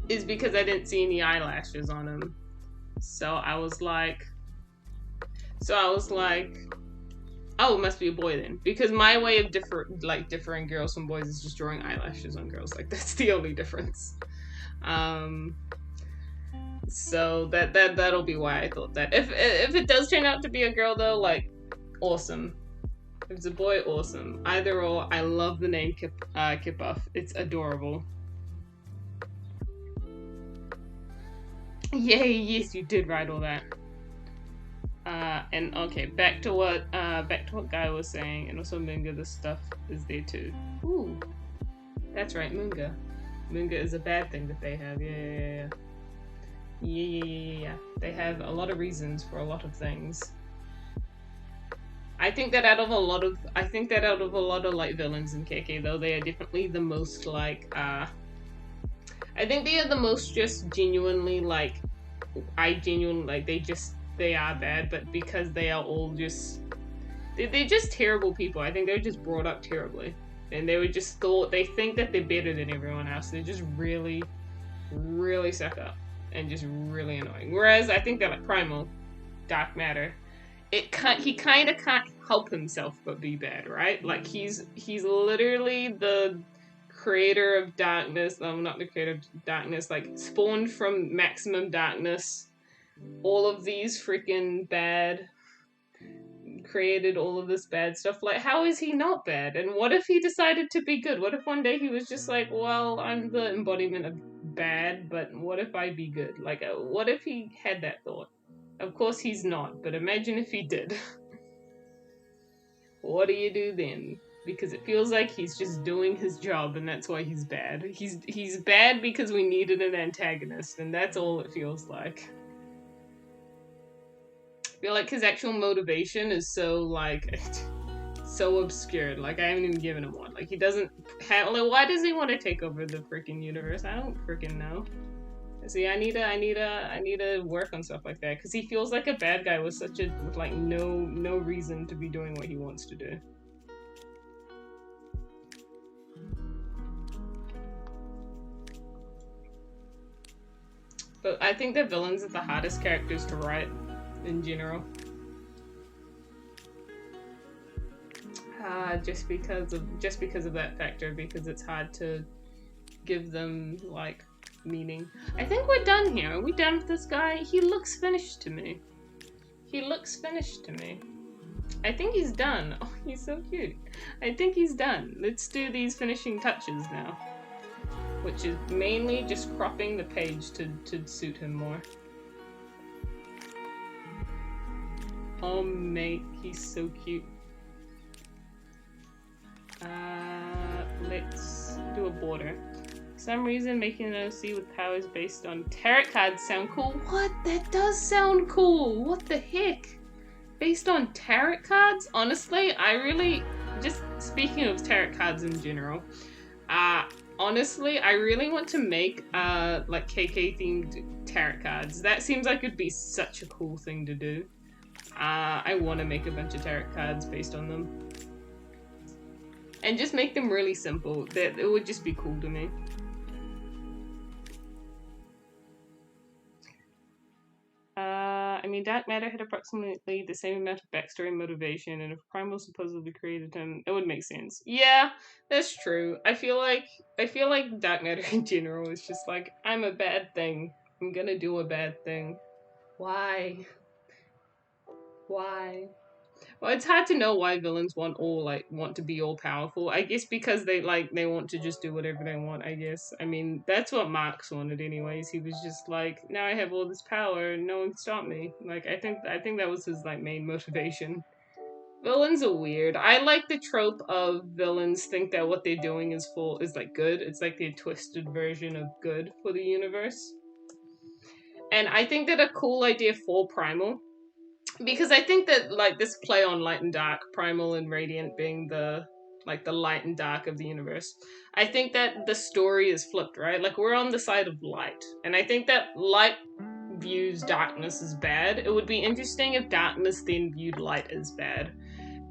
didn't see any eyelashes on him. So I was like, oh, it must be a boy then. Because my way of differing girls from boys is just drawing eyelashes on girls. Like, that's the only difference. So that'll be why I thought that. If it does turn out to be a girl though, like, awesome. If it's a boy, awesome. Either or, I love the name Kipoff. It's adorable. Yay, yes, you did write all that. And okay, back to what Guy was saying, and also Munga, this stuff is there too. Ooh, that's right, Munga. Munga is a bad thing that they have. Yeah. They have a lot of reasons for a lot of things. I think that out of a lot of like villains in KK though, they are definitely the most like I I think they are the most just genuinely, like, they are bad, but because they are all just, they're just terrible people. I think they're just brought up terribly. And they they think that they're better than everyone else. They're just really, really suck up. And just really annoying. Whereas I think that, like, Primal, Dark Matter, he kind of can't help himself but be bad, right? Like, he's literally the creator of darkness. Not the creator of darkness, like, spawned from maximum darkness. All of these freaking bad, created all of this bad stuff. Like, how is he not bad? And what if he decided to be good? What if one day he was just like, well, I'm the embodiment of bad, but what if I be good? Like, what if he had that thought? Of course he's not, but imagine if he did. What do you do then? Because it feels like he's just doing his job, and that's why he's bad. He's bad because we needed an antagonist, and that's all it feels like. I feel like his actual motivation is so, like, so obscured. Like, I haven't even given him one. Like, he doesn't have, like, why does he want to take over the freaking universe? I don't freaking know. See, I need to work on stuff like that, because he feels like a bad guy with like no reason to be doing what he wants to do. But I think that villains are the hardest characters to write in general. Just because of that factor, because it's hard to give them, like, meaning. I think we're done here. Are we done with this guy? He looks finished to me. I think he's done. Oh, he's so cute. I think he's done. Let's do these finishing touches now. Which is mainly just cropping the page to suit him more. Oh, mate, he's so cute. Let's do a border. For some reason, making an OC with powers based on tarot cards sound cool. What? That does sound cool. What the heck? Based on tarot cards? Honestly, I really, just speaking of tarot cards in general, honestly, I really want to make, like, KK themed tarot cards. That seems like it'd be such a cool thing to do. I want to make a bunch of tarot cards based on them. And just make them really simple. That it would just be cool to me. I mean, Dark Matter had approximately the same amount of backstory and motivation, and if Primal supposedly created him, it would make sense. Yeah, that's true. I feel like Dark Matter in general is just like, I'm a bad thing. I'm gonna do a bad thing. Why? Why? Well, it's hard to know why villains want to be all powerful. I guess because they want to just do whatever they want, I guess. I mean, that's what Marx wanted anyways. He was just like, now I have all this power and no one can stop me. Like, I think that was his, like, main motivation. Villains are weird. I like the trope of villains think that what they're doing is like good. It's like their twisted version of good for the universe. And I think that a cool idea for Primal, because I think that, like, this play on light and dark, Primal and Radiant being the light and dark of the universe, I think that the story is flipped, right? Like, we're on the side of light, and I think that light views darkness as bad. It would be interesting if darkness then viewed light as bad,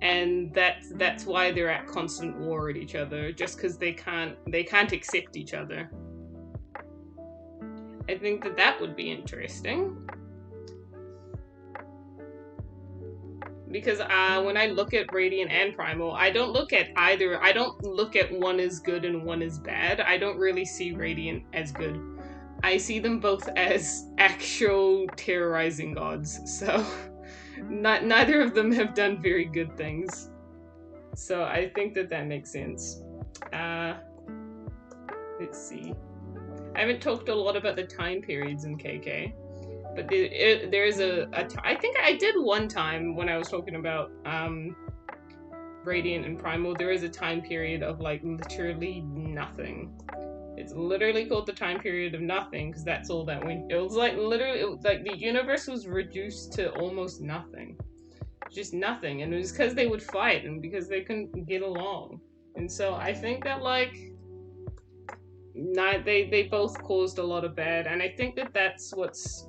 and that's why they're at constant war with each other, just because they can't accept each other. I think that would be interesting. Because when I look at Radiant and Primal, I don't look at either. I don't look at one as good and one as bad. I don't really see Radiant as good. I see them both as actual terrorizing gods. So neither of them have done very good things. So I think that makes sense. Let's see. I haven't talked a lot about the time periods in KK. But there's I think I did one time when I was talking about Radiant and Primal, there is a time period of, like, literally nothing. It's literally called the time period of nothing, because that's all that went. It was like, literally, like, the universe was reduced to almost nothing. Just nothing. And it was because they would fight, and because they couldn't get along. And so I think that, like, they both caused a lot of bad, and I think that that's what's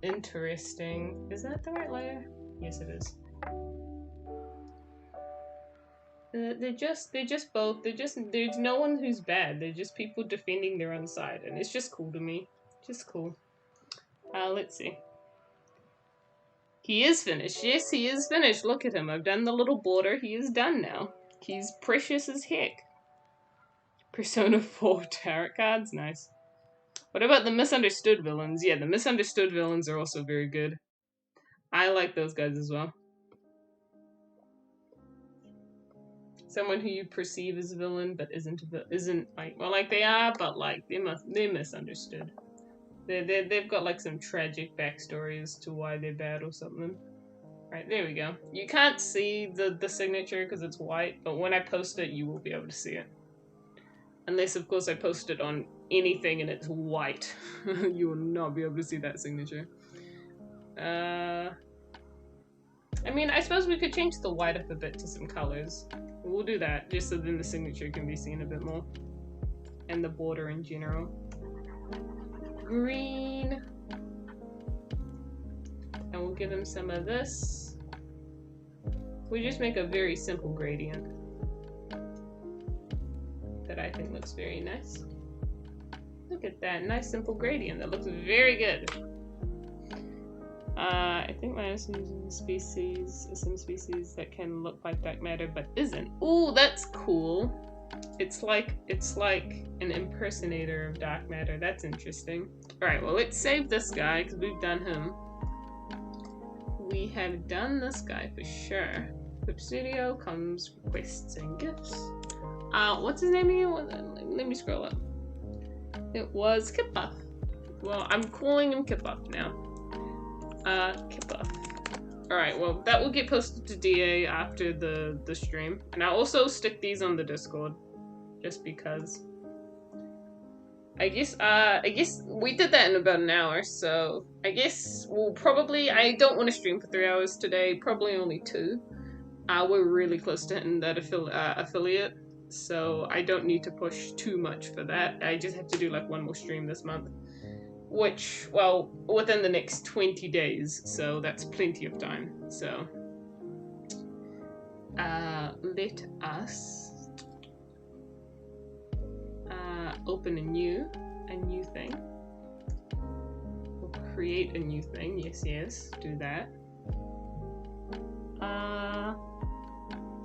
interesting. Is that the right layer? Yes, it is. There's no one who's bad. They're just people defending their own side, and it's just cool to me. Just cool. Let's see. He is finished. Yes, he is finished. Look at him. I've done the little border. He is done now. He's precious as heck. Persona 4 tarot cards. Nice. What about the misunderstood villains? Yeah, the misunderstood villains are also very good. I like those guys as well. Someone who you perceive as a villain, but isn't like, well, like they are, but like they're misunderstood. They've got like some tragic backstory as to why they're bad or something. Right, there we go. You can't see the signature because it's white, but when I post it, you will be able to see it. Unless, of course, I post it on anything and it's white. You will not be able to see that signature. I mean, I suppose we could change the white up a bit to some colors. We'll do that, just so then the signature can be seen a bit more. And the border in general. Green. And we'll give him some of this. We just make a very simple gradient. That I think looks very nice. Look at that, nice simple gradient. That looks very good. I think my some species that can look like dark matter but isn't. Ooh, that's cool. It's like an impersonator of dark matter. That's interesting. Alright, well, let's save this guy because we've done him. We have done this guy for sure. Clip Studio comes requests and gifts. What's his name again? Let me scroll up. It was Kippuff. Well, I'm calling him Kippuff now. Kippuff. Alright, well, that will get posted to DA after the stream. And I'll also stick these on the Discord. Just because. I guess we did that in about an hour, so I guess we'll probably, I don't want to stream for 3 hours today, probably only 2. We're really close to hitting that affiliate, so I don't need to push too much for that. I just have to do like 1 more stream this month. Which, well, within the next 20 days, so that's plenty of time. So, let us open a new thing. We'll create a new thing. Yes, do that.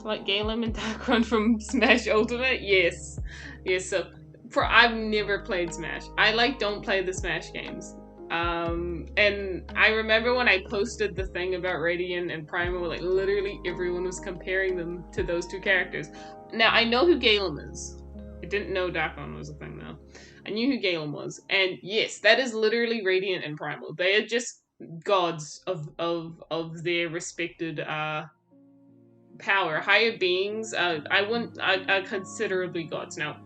Like Galen and Darkron from Smash Ultimate? Yes. So I've never played Smash. I don't play the Smash games. And I remember when I posted the thing about Radiant and Primal, like literally everyone was comparing them to those 2 characters. Now I know who Galen is. I didn't know Darkron was a thing though. I knew who Galen was. And yes, that is literally Radiant and Primal. They are just gods of their respected power. Higher beings are considerably gods. Now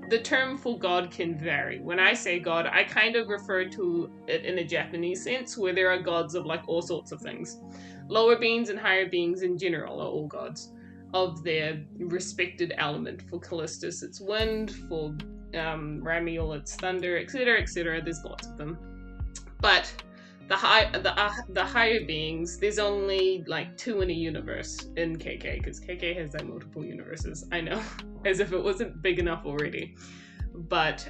the term for God can vary. When I say God, I kind of refer to it in a Japanese sense, where there are gods of like all sorts of things. Lower beings and higher beings in general are all gods of their respected element. For Callistus, it's wind. For Ramiel, it's thunder, etc., etc. There's lots of them. But the higher beings, there's only like 2 in a universe in KK, because KK has like multiple universes. I know, as if it wasn't big enough already. But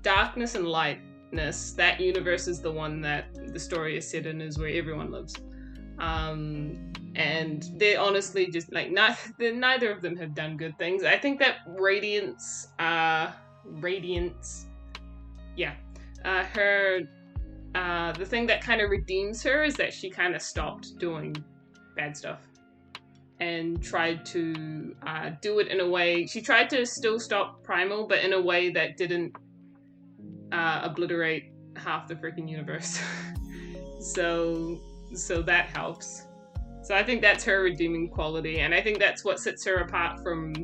darkness and lightness, that universe is the one that the story is set in, is where everyone lives. And they're honestly just like neither of them have done good things. I think that Radiance, yeah, her. The thing that kind of redeems her is that she kind of stopped doing bad stuff and tried to do it in a way. She tried to still stop Primal, but in a way that didn't obliterate half the freaking universe. so that helps. So I think that's her redeeming quality, and I think that's what sets her apart from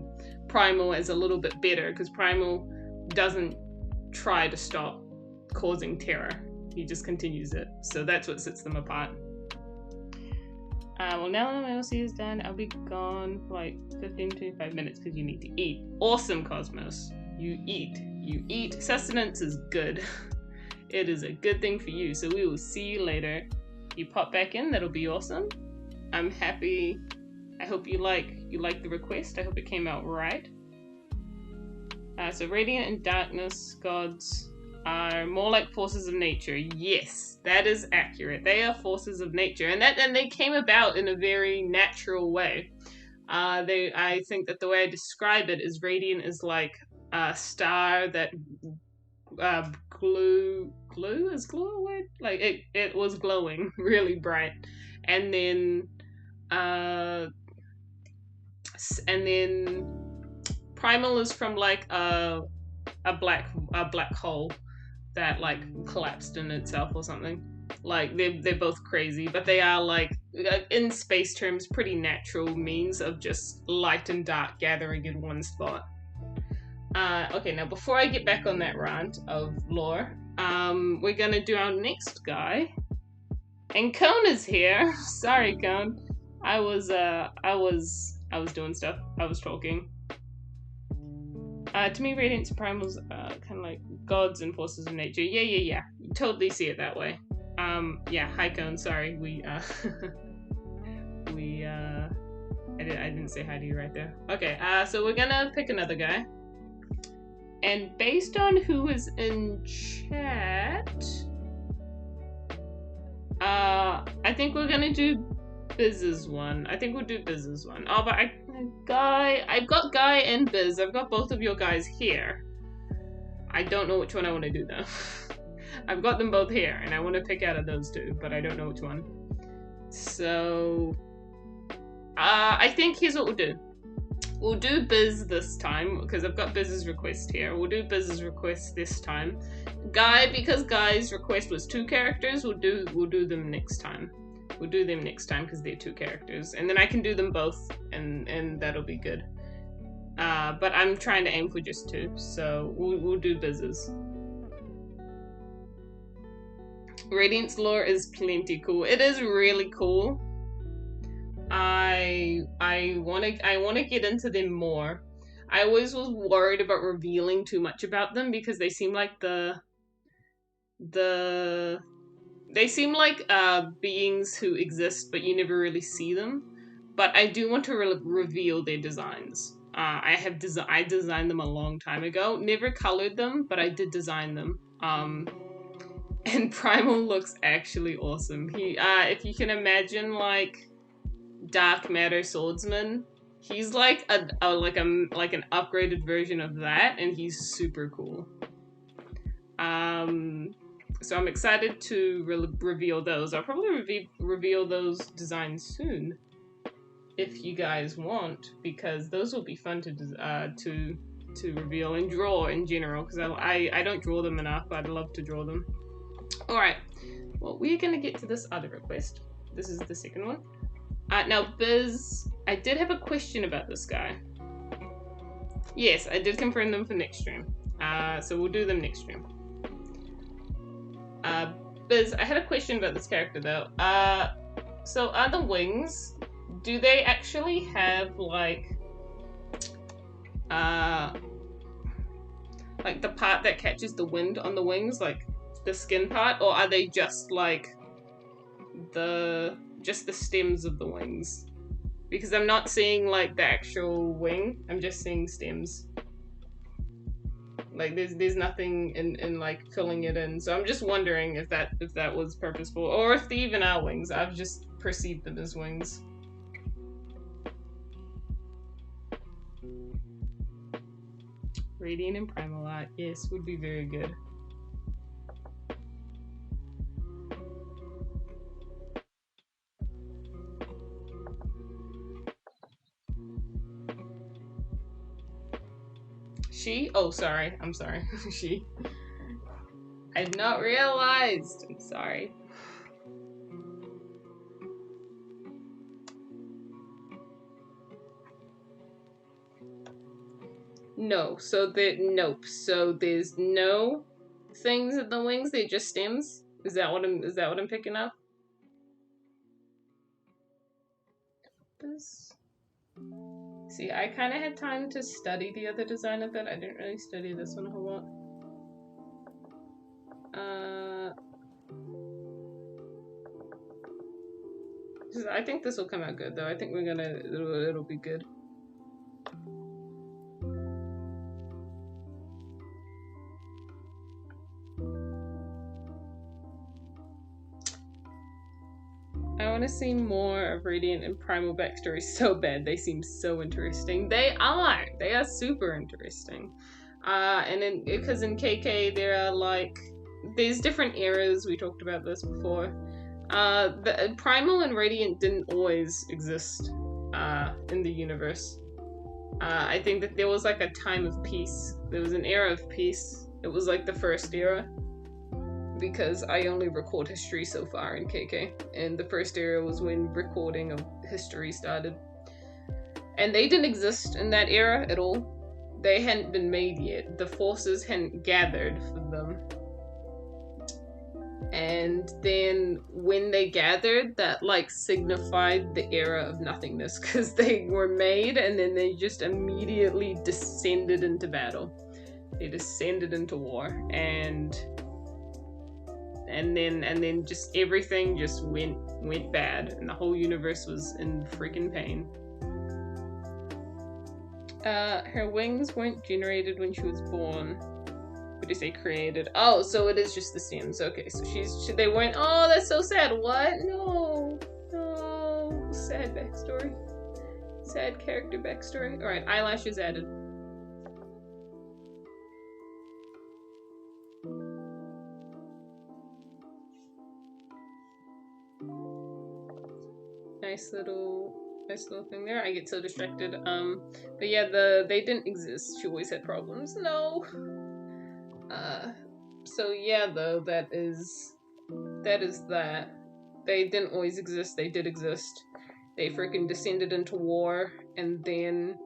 Primal as a little bit better, because Primal doesn't try to stop causing terror. He just continues it. So that's what sets them apart. Well, now that my OC is done, I'll be gone for like 15-25 minutes because you need to eat. Awesome, Cosmos. You eat. You eat. Sustenance is good. It is a good thing for you. So we will see you later. You pop back in. That'll be awesome. I'm happy. I hope you like the request. I hope it came out right. So Radiant and Darkness gods are more like forces of nature. Yes, that is accurate. They are forces of nature, and they came about in a very natural way. I think that the way I describe it is Radiant is like a star that glue is glue a word? Like it was glowing really bright, and then Primal is from like a black hole that like collapsed in itself or something. Like they're both crazy, but they are like in space terms pretty natural means of just light and dark gathering in one spot. Okay, now before I get back on that rant of lore, we're gonna do our next guy. And Cone is here. Sorry, Cone. I was doing stuff. I was talking. To me, Radiance and Primals kind of like gods and forces of nature. Yeah. You totally see it that way. Yeah, hi Cone, sorry. I didn't say hi to you right there. Okay, so we're gonna pick another guy. And based on who is in chat, I think we're gonna do Biz's one. I think we'll do Biz's one. Oh, but I've got Guy and Biz. I've got both of your guys here. I don't know which one I want to do though. I've got them both here, and I want to pick out of those two, but I don't know which one. So, I think here's what we'll do. We'll do Biz this time, because I've got Biz's request here. We'll do Biz's request this time. Guy, because Guy's request was 2 characters, we'll do them next time. We'll do them next time because they're 2 characters. And then I can do them both, and that'll be good. But I'm trying to aim for just 2, so we'll do Biz's. Radiant's lore is plenty cool. It is really cool. I wanna get into them more. I always was worried about revealing too much about them because they seem like they seem like beings who exist, but you never really see them. But I do want to reveal their designs. I designed them a long time ago. Never colored them, but I did design them. And Primal looks actually awesome. He, if you can imagine, like Dark Matter Swordsman, he's like an upgraded version of that, and he's super cool. So I'm excited to reveal those. I'll probably reveal those designs soon, if you guys want, because those will be fun to reveal and draw in general. Because I don't draw them enough. I'd love to draw them. All right. Well, we're gonna get to this other request. This is the second one. Now, Biz, I did have a question about this guy. Yes, I did confirm them for next stream. So we'll do them next stream. Biz, I had a question about this character though. So are the wings, do they actually have like the part that catches the wind on the wings, like the skin part, or are they just like the stems of the wings? Because I'm not seeing like the actual wing, I'm just seeing stems. Like there's nothing in like filling it in. So I'm just wondering if that was purposeful, or if they even are wings. I've just perceived them as wings. Radiant and Primal art, yes, would be very good. She? Oh, sorry. I'm sorry. She. I had not realized. I'm sorry. No. So nope. So there's no things in the wings. They're just stems. Is that what I'm picking up? chapters. See, I kind of had time to study the other design a bit. I didn't really study this one a whole lot. I think this will come out good though. I think we're gonna, it'll be good. I want to see more of Radiant and Primal backstory so bad. They seem so interesting. They are super interesting. And because in KK there are like, there's different eras. We talked about this before. The Primal and Radiant didn't always exist in the universe. I think that there was like a time of peace. There was an era of peace. It was like the first era, because I only record history so far in KK, and the first era was when recording of history started. And they didn't exist in that era at all. They hadn't been made yet. The forces hadn't gathered for them. And then when they gathered, that like signified the era of nothingness, because they were made and then they just immediately descended into battle. They descended into war, and then just everything just went bad, and the whole universe was in freaking pain. Her wings weren't generated when she was born. What did you say, created? Oh, so it is just the Sims. Okay, so they weren't. Oh, that's so sad. What? No, sad backstory. Sad character backstory. All right, eyelashes added. Nice little thing there. I get so distracted. But yeah, they didn't exist. She always had problems. No. So yeah, though, that is that. They didn't always exist. They did exist. They freaking descended into war, and then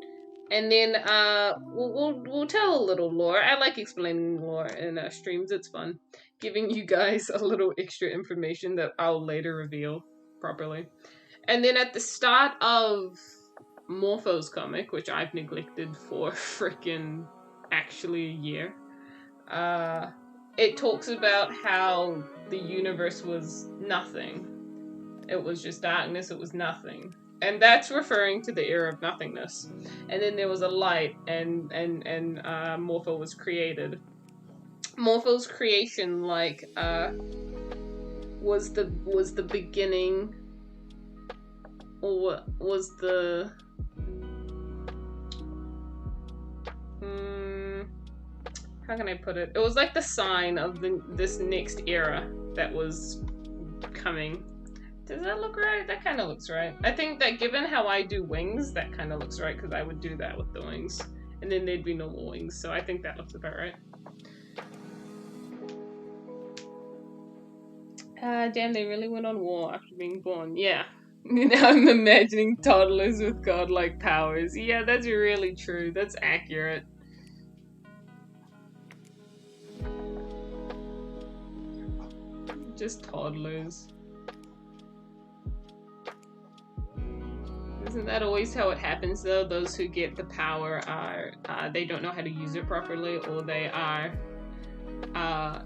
we'll tell a little lore. I like explaining lore in streams. It's fun, giving you guys a little extra information that I'll later reveal properly. And then at the start of Morpho's comic, which I've neglected for freaking actually a year, it talks about how the universe was nothing. It was just darkness, it was nothing. And that's referring to the era of nothingness. And then there was a light, and Morpho was created. Morpho's creation, like, was the beginning, or was the... how can I put it? It was like the sign of this next era that was coming. Does that look right? That kind of looks right. I think that given how I do wings, that kind of looks right, because I would do that with the wings. And then there'd be normal wings, so I think that looks about right. Damn, they really went on war after being born. Yeah. Now I'm imagining toddlers with godlike powers. Yeah, that's really true. That's accurate. Just toddlers. Isn't that always how it happens, though? Those who get the power are, they don't know how to use it properly, or they are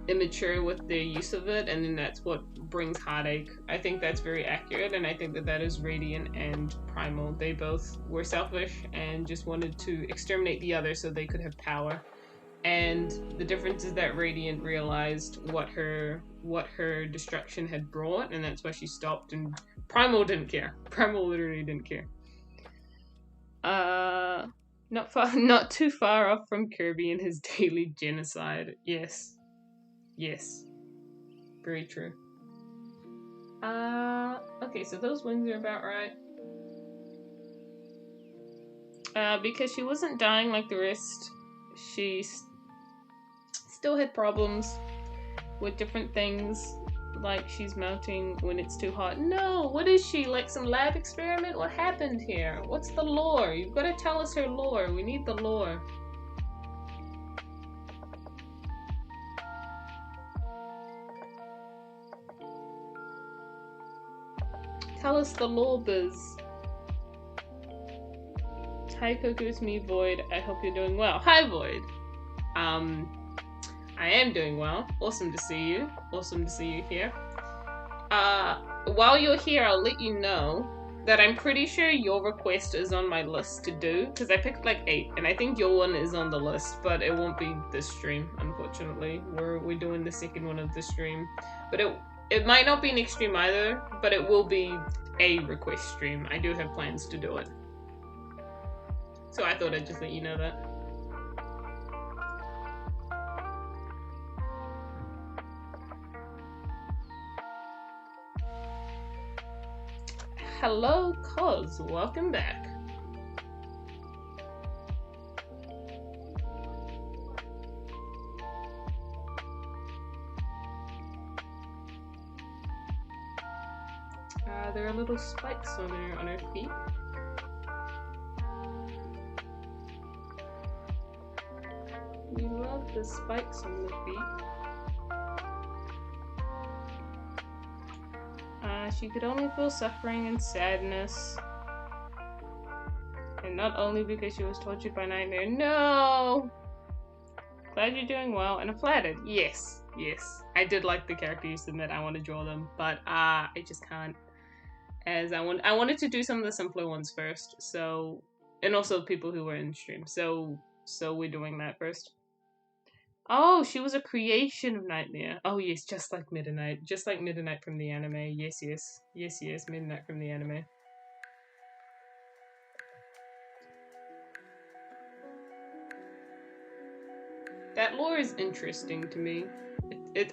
immature with their use of it, and then that's what brings heartache. I think that's very accurate, and I think that is Radiant and Primal. They both were selfish and just wanted to exterminate the other so they could have power. And the difference is that Radiant realized what her destruction had brought, and that's why she stopped, and Primal didn't care. Primal literally didn't care. Not too far off from Kirby and his daily genocide. Yes. Yes. Very true. Okay, so those wings are about right. Because she wasn't dying like the rest, she still had problems with different things, like she's melting when it's too hot. No, what is she, like some lab experiment? What happened here? What's the lore? You've got to tell us her lore. We need the lore. Tell us the lore, Biz. Hi Koku, it's me, Void. I hope you're doing well. Hi Void. I am doing well. Awesome to see you. Awesome to see you here. While you're here, I'll let you know that I'm pretty sure your request is on my list to do, because I picked like 8, and I think your one is on the list, but it won't be this stream, unfortunately. We're doing the second one of the stream, but it might not be next stream either, but it will be a request stream. I do have plans to do it, so I thought I'd just let you know that. Hello, Cos. Welcome back. There are little spikes on her feet. We love the spikes on the feet. She could only feel suffering and sadness. And not only because she was tortured by nightmare. No! Glad you're doing well. And I'm flattered. Yes. Yes. I did like the character you submit. I want to draw them. But I just can't. As I wanted to do some of the simpler ones first. So, and also people who were in stream. So we're doing that first. Oh, she was a creation of Nightmare. Oh yes, just like Midnight. Just like Midnight from the anime. Yes, yes. Yes, yes, Midnight from the anime. That lore is interesting to me.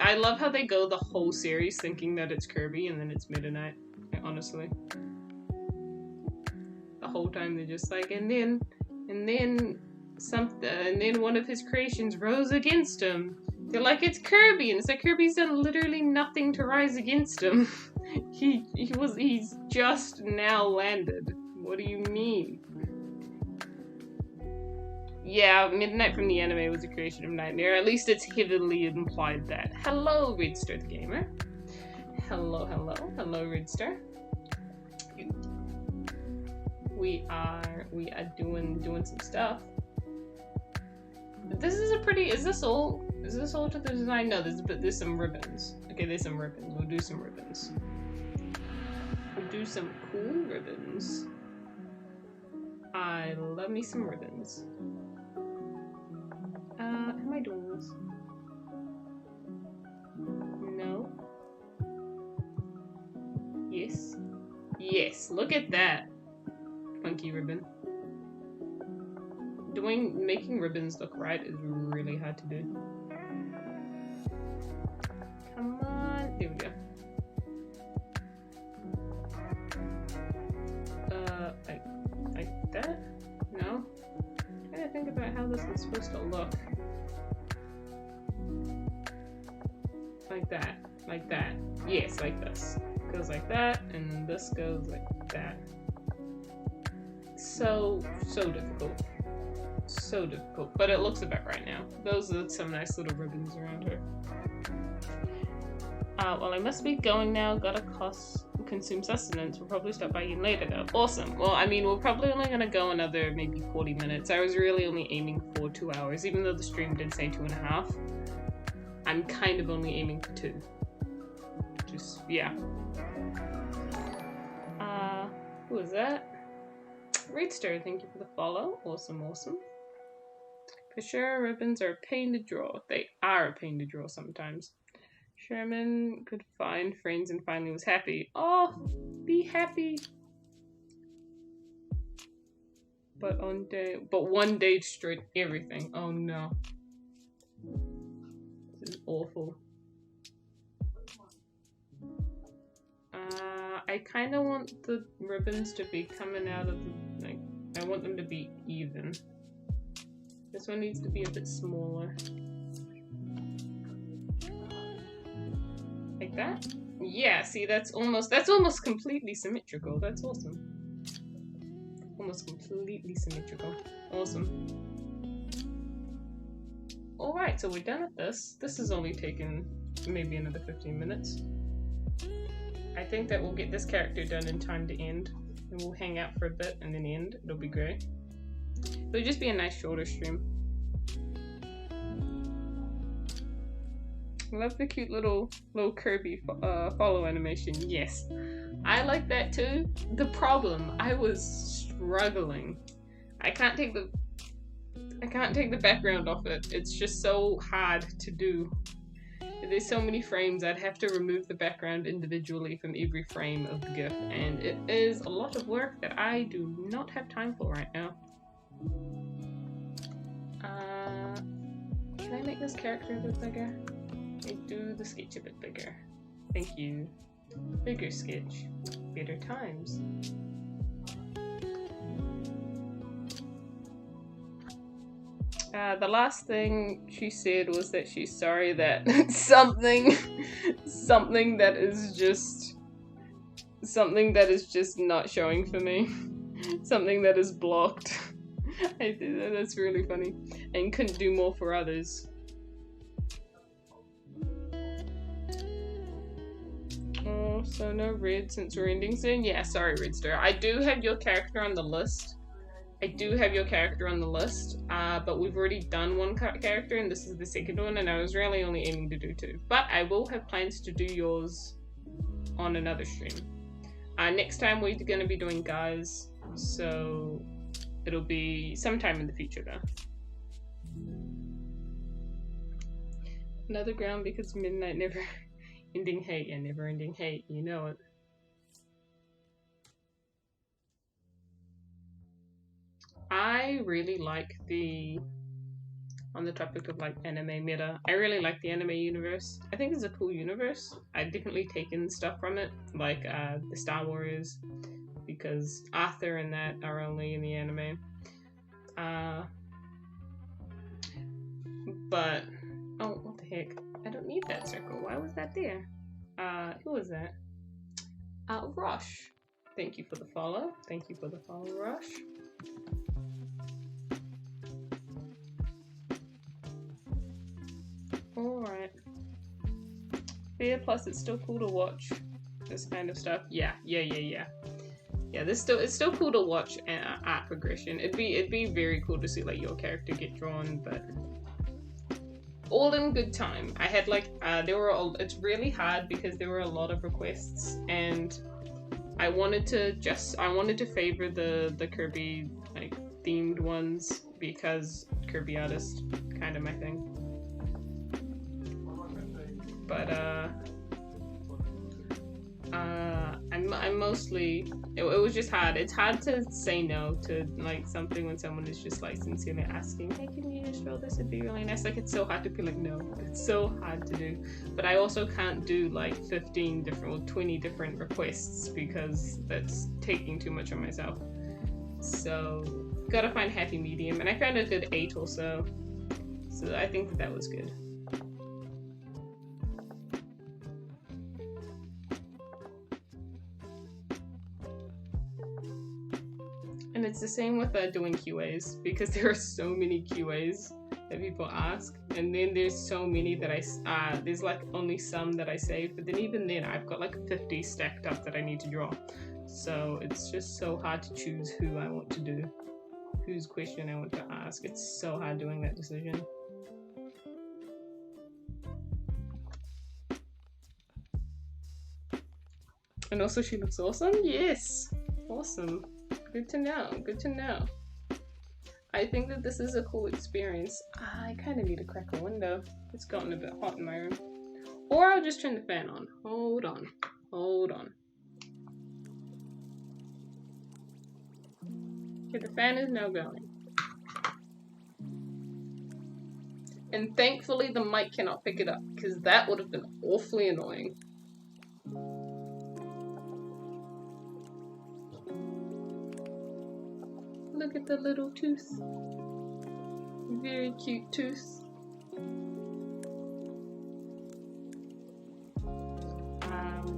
I love how they go the whole series thinking that it's Kirby and then it's Midnight. Honestly. The whole time they're just like, and then one of his creations rose against him. They're like, it's Kirby, and it's like Kirby's done literally nothing to rise against him. he's just now landed. What do you mean? Yeah, Midnight from the anime was a creation of Nightmare. At least it's heavily implied that. Hello, Redstar the Gamer. Hello, Redstar. We are doing some stuff. This is a pretty. Is this all to the design? No, there's some ribbons. Okay, there's some ribbons. We'll do some ribbons. We'll do some cool ribbons. I love me some ribbons. How am I doing this? No. Yes. Yes. Look at that. Funky ribbon. Making ribbons look right is really hard to do. Come on. There we go. Like that? No? I'm trying to think about how this is supposed to look. Like that. Like that. Yes, like this. Goes like that, and then this goes like that. So difficult. So difficult, but it looks about right now. Those are some nice little ribbons around her. Well, I must be going now. Gotta consume sustenance. We'll probably stop by you later though. Awesome. Well, I mean, we're probably only gonna go another maybe 40 minutes. I was really only aiming for 2 hours, even though the stream did say 2.5. I'm kind of only aiming for 2. Just, yeah. Who is that? Redstar, thank you for the follow. Awesome, awesome. For sure, ribbons are a pain to draw. They are a pain to draw sometimes. Sherman could find friends and finally was happy. Oh, be happy. But one day destroyed everything. Oh no. This is awful. I kind of want the ribbons to be coming out of the, like, I want them to be even. This one needs to be a bit smaller. Like that? Yeah, see, that's almost completely symmetrical. That's awesome. Almost completely symmetrical. Awesome. Alright, so we're done with this. This has only taken maybe another 15 minutes. I think that we'll get this character done in time to end. And we'll hang out for a bit and then end. It'll be great. It'll just be a nice shorter stream. I love the cute little Kirby follow animation. Yes, I like that too. The problem, I was struggling. I can't take the background off it. It's just so hard to do. There's so many frames, I'd have to remove the background individually from every frame of the GIF, and it is a lot of work that I do not have time for right now. Can I make this character a bit bigger? I do the sketch a bit bigger. Thank you. Bigger sketch. Better times. The last thing she said was that she's sorry that something that is just not showing for me. Something that is blocked. I think that's really funny. And couldn't do more for others. Oh, so no red since we're ending soon? Yeah, sorry Redster. I do have your character on the list. But we've already done one character and this is the second one, and I was really only aiming to do 2. But I will have plans to do yours on another stream. Next time we're going to be doing guys, so it'll be sometime in the future though. Another ground because midnight never ending hate and never ending hate, you know it. I really like on the topic of like anime meta, I really like the anime universe. I think it's a cool universe. I've definitely taken stuff from it, like the Star Warriors, because Arthur and that are only in the anime. But, oh, what the heck? I don't need that circle. Why was that there? Who was that? Rush. Thank you for the follow. Thank you for the follow, Rush. Alright. Yeah, plus it's still cool to watch this kind of stuff. Yeah, it's still cool to watch art progression. It'd be very cool to see like your character get drawn, but all in good time. I had like it's really hard because there were a lot of requests, and I wanted to favor the Kirby like themed ones because Kirby artist kind of my thing. But I'm mostly, it was just hard. It's hard to say no to like something when someone is just like sincerely asking, hey, can you just draw this? It'd be really nice. Like, it's so hard to be like, no. It's so hard to do. But I also can't do like 15 different or 20 different requests because that's taking too much on myself. So gotta find happy medium, and I found a good 8 or so. So I think that was good. And it's the same with doing QAs, because there are so many QAs that people ask, and then there's so many that there's like only some that I save, but then even then I've got like 50 stacked up that I need to draw. So it's just so hard to choose who I want to do, whose question I want to ask. It's so hard doing that decision. And also she looks awesome? Yes! Awesome. Good to know, good to know. I think that this is a cool experience. I kind of need to crack a window. It's gotten a bit hot in my room. Or I'll just turn the fan on. Hold on. Hold on. Okay, the fan is now going. And thankfully the mic cannot pick it up, because that would have been awfully annoying. Look at the little tooth. Very cute tooth.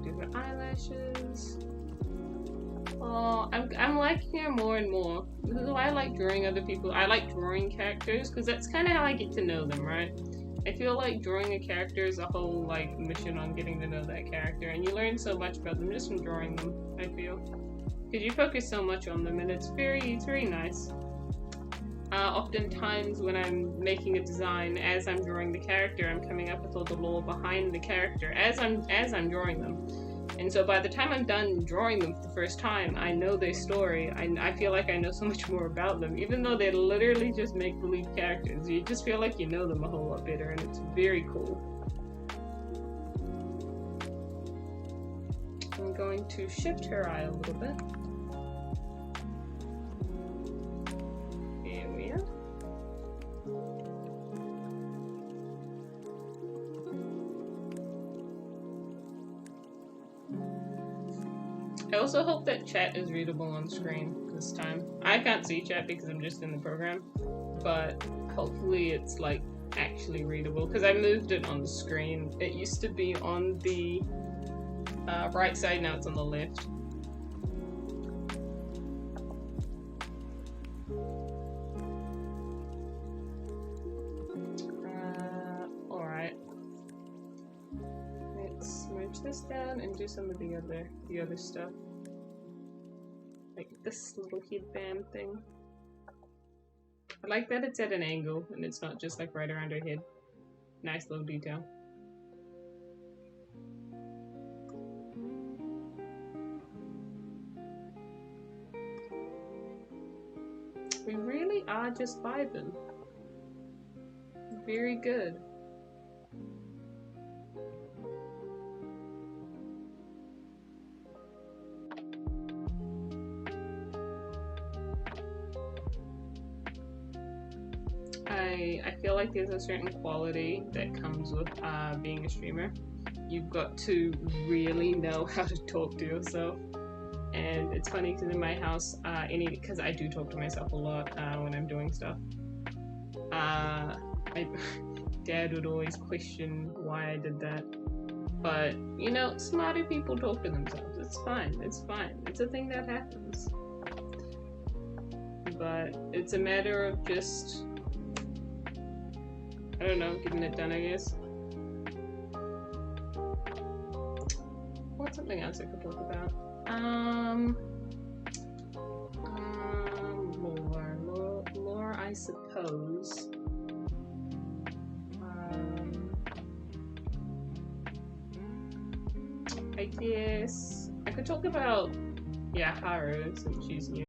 Do the eyelashes. Oh, I'm liking her more and more. This is why I like drawing other people. I like drawing characters because that's kind of how I get to know them, right? I feel like drawing a character is a whole like mission on getting to know that character, and you learn so much about them just from drawing them, I feel. Because you focus so much on them, and it's very nice. Oftentimes when I'm making a design, as I'm drawing the character, I'm coming up with all the lore behind the character as I'm drawing them. And so by the time I'm done drawing them for the first time, I know their story. I feel like I know so much more about them, even though they're literally just make-believe characters. You just feel like you know them a whole lot better, and it's very cool. I'm going to shift her eye a little bit. There we are. I also hope that chat is readable on screen this time. I can't see chat because I'm just in the program, but hopefully it's like actually readable, because I moved it on the screen. It used to be on the right side, now it's on the left. Alright. Let's merge this down and do some of the other stuff. Like this little headband thing. I like that it's at an angle and it's not just like right around her head. Nice little detail. We really are just vibing. Very good. I feel like there's a certain quality that comes with being a streamer. You've got to really know how to talk to yourself. And it's funny because in my house, because I do talk to myself a lot when I'm doing stuff. My dad would always question why I did that. But, you know, smarter people talk to themselves. It's fine. It's fine. It's a thing that happens. But it's a matter of just, I don't know, getting it done, I guess. What's something else I could talk about? Lore, I suppose. I guess I could talk about, yeah, Haru, since she's new.